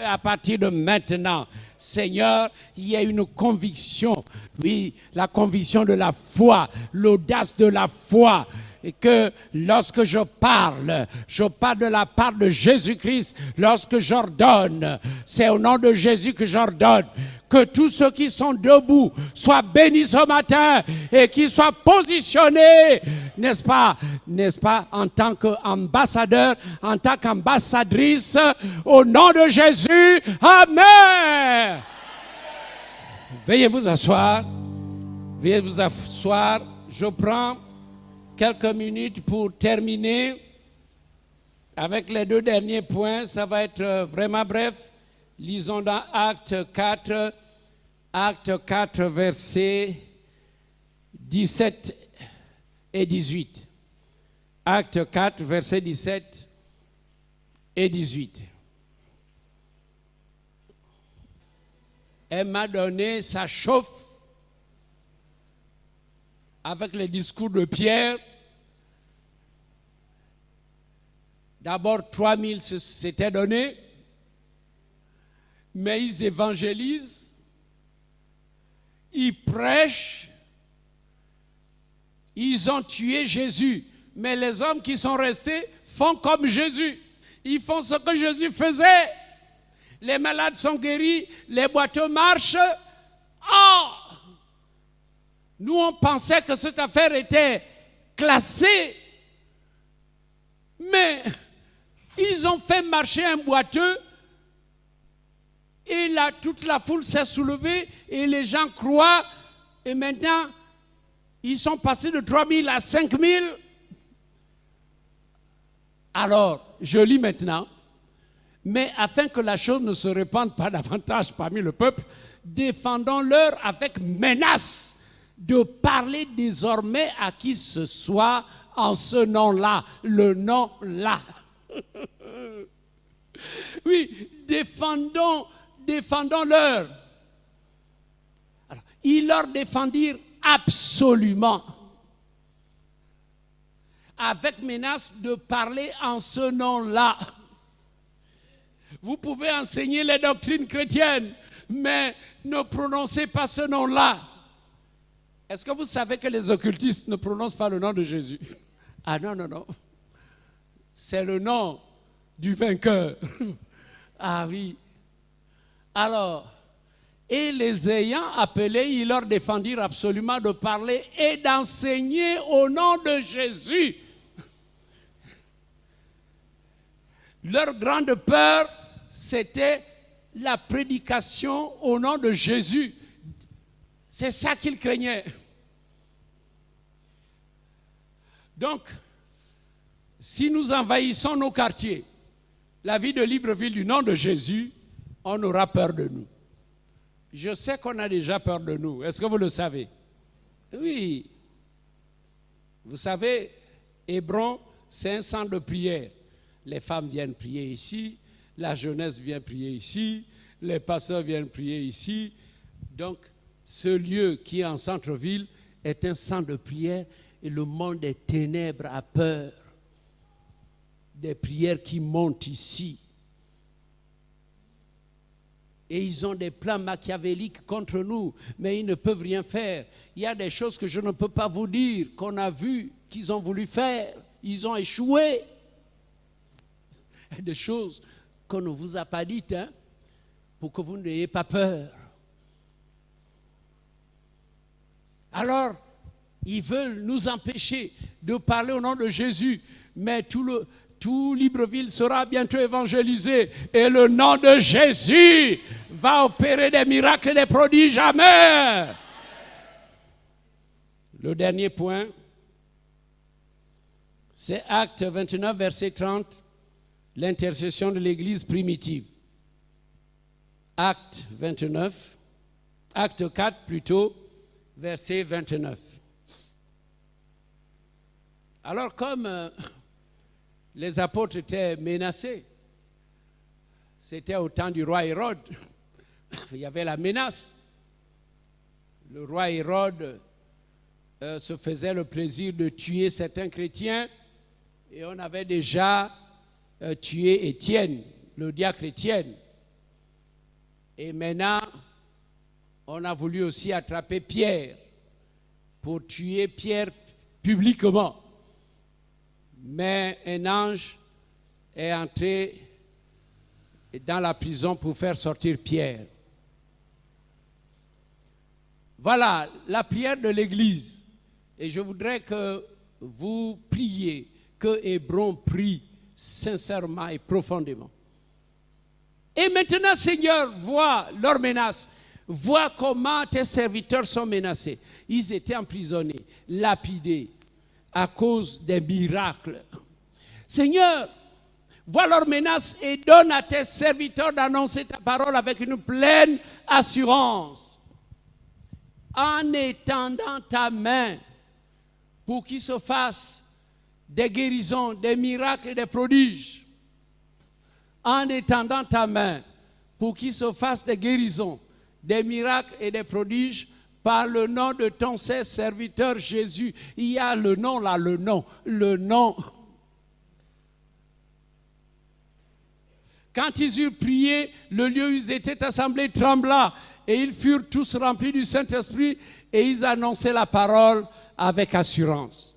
À partir de maintenant, Seigneur, il y a une conviction, oui, la conviction de la foi, l'audace de la foi. Et que lorsque je parle de la part de Jésus-Christ. Lorsque j'ordonne, c'est au nom de Jésus que j'ordonne. Que tous ceux qui sont debout soient bénis ce matin et qu'ils soient positionnés, n'est-ce pas, en tant qu'ambassadeur, en tant qu'ambassadrice, au nom de Jésus. Amen. Veuillez vous asseoir. Veuillez vous asseoir. Je prends quelques minutes pour terminer avec les deux derniers points. Ça va être vraiment bref. Lisons dans Acte 4, versets 17 et 18. Acte 4, versets 17 et 18. Elle m'a donné, ça chauffe. avec les discours de Pierre. D'abord, 3000 s'étaient donnés, mais ils évangélisent, ils prêchent, ils ont tué Jésus. Mais les hommes qui sont restés font comme Jésus. Ils font ce que Jésus faisait. Les malades sont guéris, les boiteux marchent. Oh! Nous, on pensait que cette affaire était classée. Mais ils ont fait marcher un boiteux et là, toute la foule s'est soulevée et les gens croient. Et maintenant, ils sont passés de 3000 à 5000. Alors, je lis maintenant. Mais afin que la chose ne se répande pas davantage parmi le peuple, défendons-leur avec menace de parler désormais à qui que ce soit en ce nom-là, le nom-là. Oui, défendons-leur. Alors, ils leur défendirent absolument, avec menace de parler en ce nom-là. Vous pouvez enseigner les doctrines chrétiennes, mais ne prononcez pas ce nom-là. Est-ce que vous savez que les occultistes ne prononcent pas le nom de Jésus? Ah non, non, non. C'est le nom du vainqueur. Ah oui. Alors, et les ayant appelés, ils leur défendirent absolument de parler et d'enseigner au nom de Jésus. Leur grande peur, c'était la prédication au nom de Jésus. C'est ça qu'ils craignaient. Donc, si nous envahissons nos quartiers, la vie de Libreville du nom de Jésus, on aura peur de nous. Je sais qu'on a déjà peur de nous. Est-ce que vous le savez? Oui. Vous savez, Hébron, c'est un centre de prière. Les femmes viennent prier ici, la jeunesse vient prier ici, les pasteurs viennent prier ici. Donc, ce lieu qui est en centre-ville est un centre de prière et le monde des ténèbres a peur des prières qui montent ici. Et ils ont des plans machiavéliques contre nous, mais ils ne peuvent rien faire. Il y a des choses que je ne peux pas vous dire, qu'on a vues, qu'ils ont voulu faire. Ils ont échoué. Des choses qu'on ne vous a pas dites, hein, pour que vous n'ayez pas peur. Alors, ils veulent nous empêcher de parler au nom de Jésus, mais tout Libreville sera bientôt évangélisé et le nom de Jésus va opérer des miracles et des prodiges. Amen. Le dernier point, c'est Acte 29, verset 30, l'intercession de l'Église primitive. Acte 29, Acte 4 plutôt, verset 29. Alors comme les apôtres étaient menacés, c'était au temps du roi Hérode, il y avait la menace. Le roi Hérode se faisait le plaisir de tuer certains chrétiens et on avait déjà tué Étienne, le diacre Étienne. Et maintenant, on a voulu aussi attraper Pierre pour tuer Pierre publiquement. Mais un ange est entré dans la prison pour faire sortir Pierre. Voilà la prière de l'Église. Et je voudrais que vous priez, que Hébron prie sincèrement et profondément. Et maintenant, Seigneur, vois leurs menaces. Vois comment tes serviteurs sont menacés. Ils étaient emprisonnés, lapidés, à cause des miracles. Seigneur, vois leurs menaces et donne à tes serviteurs d'annoncer ta parole avec une pleine assurance. En étendant ta main pour qu'il se fasse des guérisons, des miracles et des prodiges. En étendant ta main pour qu'il se fasse des guérisons, des miracles et des prodiges par le nom de ton serviteur Jésus. Il y a le nom là, le nom. Quand ils eurent prié, le lieu où ils étaient assemblés trembla, et ils furent tous remplis du Saint-Esprit, et ils annonçaient la parole avec assurance.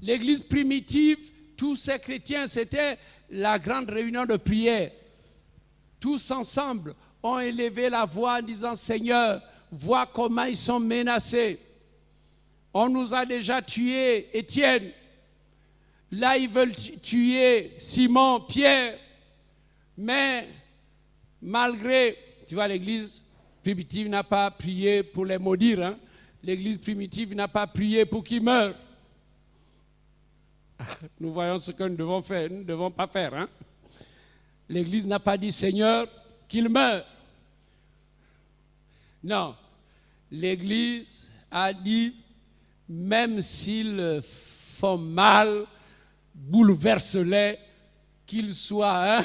L'église primitive, tous ces chrétiens, c'était la grande réunion de prière. Tous ensemble ont élevé la voix en disant « Seigneur, vois comment ils sont menacés. On nous a déjà tué Étienne. Là, ils veulent tuer Simon, Pierre. Mais malgré, tu vois, l'église primitive n'a pas prié pour les maudire. Hein? L'église primitive n'a pas prié pour qu'ils meurent. Nous voyons ce que nous devons faire, nous ne devons pas faire. Hein? L'église n'a pas dit Seigneur, qu'il meure. Non, l'église a dit même s'ils font mal, bouleverse-les, qu'ils soient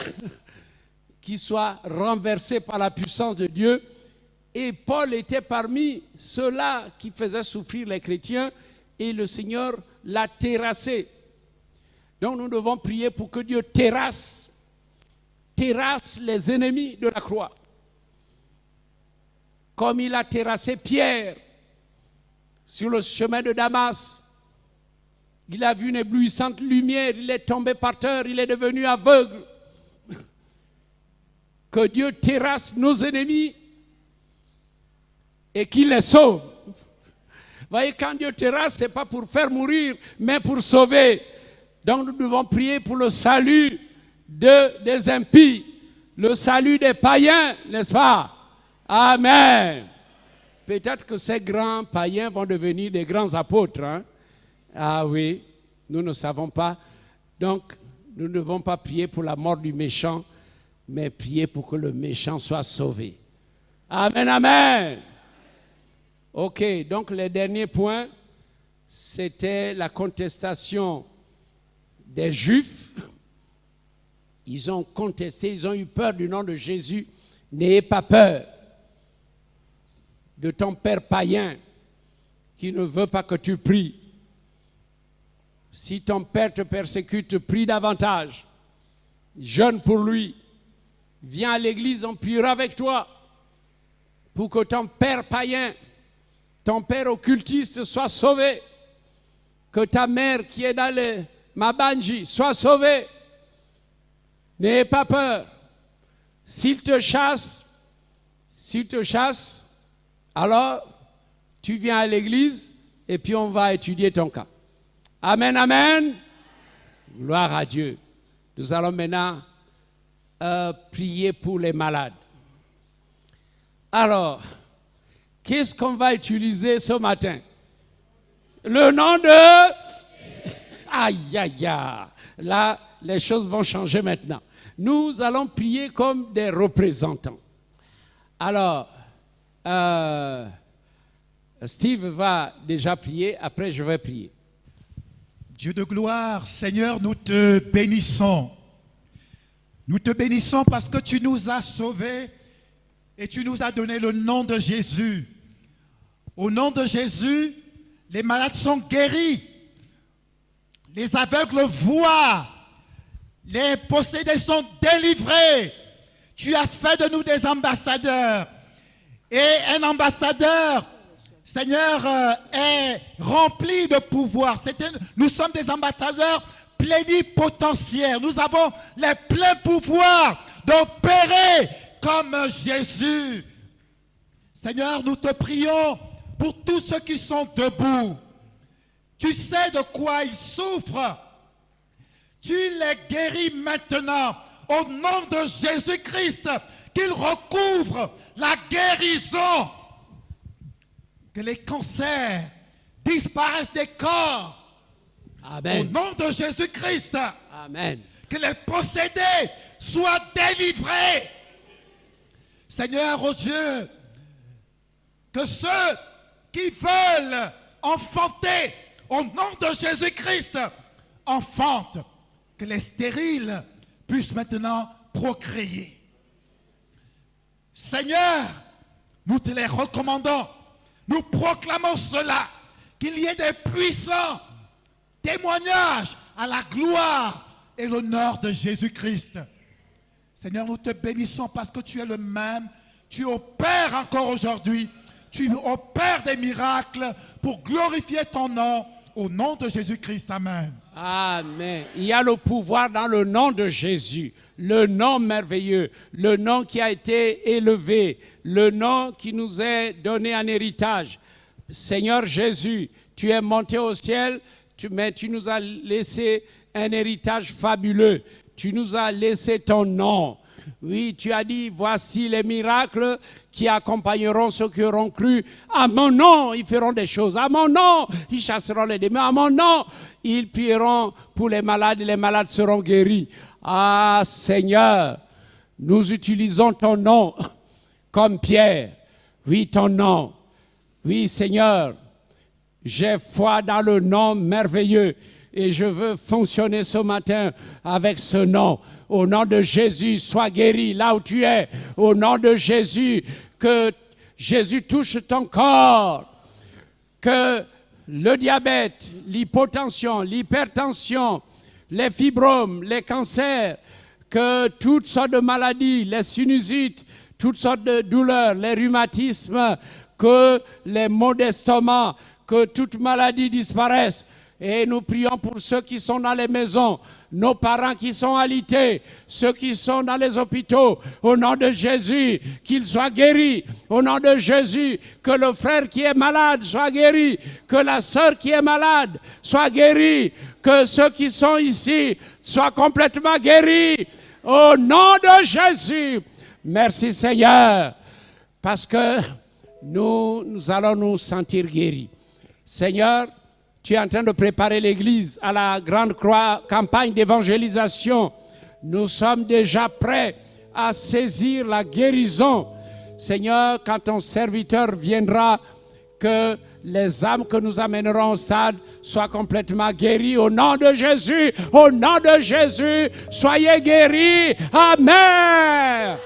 renversés par la puissance de Dieu. Et Paul était parmi ceux-là qui faisaient souffrir les chrétiens, et le Seigneur l'a terrassé. Donc nous devons prier pour que Dieu terrasse les ennemis de la croix. Comme il a terrassé Pierre sur le chemin de Damas. Il a vu une éblouissante lumière, il est tombé par terre, il est devenu aveugle. Que Dieu terrasse nos ennemis et qu'il les sauve. Vous voyez, quand Dieu terrasse, ce n'est pas pour faire mourir, mais pour sauver. Donc nous devons prier pour le salut des impies, le salut des païens, n'est-ce pas? Amen. Peut-être que ces grands païens vont devenir des grands apôtres. Hein? Ah oui, nous ne savons pas. Donc, nous ne devons pas prier pour la mort du méchant, mais prier pour que le méchant soit sauvé. Amen, amen. Ok, donc le dernier point, c'était la contestation des Juifs. Ils ont contesté, ils ont eu peur du nom de Jésus. N'ayez pas peur de ton père païen qui ne veut pas que tu pries. Si ton père te persécute, prie davantage. Jeûne pour lui. Viens à l'église, on priera avec toi pour que ton père païen, ton père occultiste soit sauvé. Que ta mère qui est dans le Mabanji soit sauvée. N'ayez pas peur. S'il te chasse, alors tu viens à l'église et puis on va étudier ton cas. Amen, amen. Gloire à Dieu. Nous allons maintenant prier pour les malades. Alors, qu'est-ce qu'on va utiliser ce matin? Le nom de... Aïe, aïe, aïe. Là, les choses vont changer maintenant. Nous allons prier comme des représentants. Alors, Steve va déjà prier, après je vais prier. Dieu de gloire, Seigneur, nous te bénissons. Nous te bénissons parce que tu nous as sauvés et tu nous as donné le nom de Jésus. Au nom de Jésus, les malades sont guéris, les aveugles voient, les possédés sont délivrés. Tu as fait de nous des ambassadeurs. Et un ambassadeur, Seigneur, est rempli de pouvoir. Nous sommes des ambassadeurs plénipotentiaires. Nous avons les pleins pouvoirs d'opérer comme Jésus. Seigneur, nous te prions pour tous ceux qui sont debout. Tu sais de quoi ils souffrent. Tu les guéris maintenant au nom de Jésus-Christ, qu'ils recouvrent la guérison. Que les cancers disparaissent des corps. Amen. Au nom de Jésus-Christ. Amen. Que les possédés soient délivrés. Seigneur, oh Dieu, que ceux qui veulent enfanter au nom de Jésus-Christ enfantent. Que les stériles puissent maintenant procréer. Seigneur, nous te les recommandons. Nous proclamons cela, qu'il y ait des puissants témoignages à la gloire et l'honneur de Jésus-Christ. Seigneur, nous te bénissons parce que tu es le même. Tu opères encore aujourd'hui. Tu opères des miracles pour glorifier ton nom. Au nom de Jésus-Christ, amen. Amen. Il y a le pouvoir dans le nom de Jésus, le nom merveilleux, le nom qui a été élevé, le nom qui nous est donné en héritage. Seigneur Jésus, tu es monté au ciel, mais tu nous as laissé un héritage fabuleux. Tu nous as laissé ton nom. Oui, tu as dit, voici les miracles qui accompagneront ceux qui auront cru. À mon nom, ils feront des choses. À mon nom, ils chasseront les démons. À mon nom, ils prieront pour les malades et les malades seront guéris. Ah Seigneur, nous utilisons ton nom comme Pierre. Oui, ton nom. Oui, Seigneur, j'ai foi dans le nom merveilleux et je veux fonctionner ce matin avec ce nom. Au nom de Jésus, sois guéri là où tu es. Au nom de Jésus, que Jésus touche ton corps. Que le diabète, l'hypotension, l'hypertension, les fibromes, les cancers, que toutes sortes de maladies, les sinusites, toutes sortes de douleurs, les rhumatismes, que les maux d'estomac, que toute maladie disparaisse. Et nous prions pour ceux qui sont dans les maisons, nos parents qui sont alités, ceux qui sont dans les hôpitaux, au nom de Jésus, qu'ils soient guéris. Au nom de Jésus, que le frère qui est malade soit guéri, que la sœur qui est malade soit guérie, que ceux qui sont ici soient complètement guéris. Au nom de Jésus, merci Seigneur, parce que nous allons nous sentir guéris. Seigneur, tu es en train de préparer l'Église à la grande campagne d'évangélisation. Nous sommes déjà prêts à saisir la guérison. Seigneur, quand ton serviteur viendra, que les âmes que nous amènerons au stade soient complètement guéries. Au nom de Jésus, soyez guéris. Amen.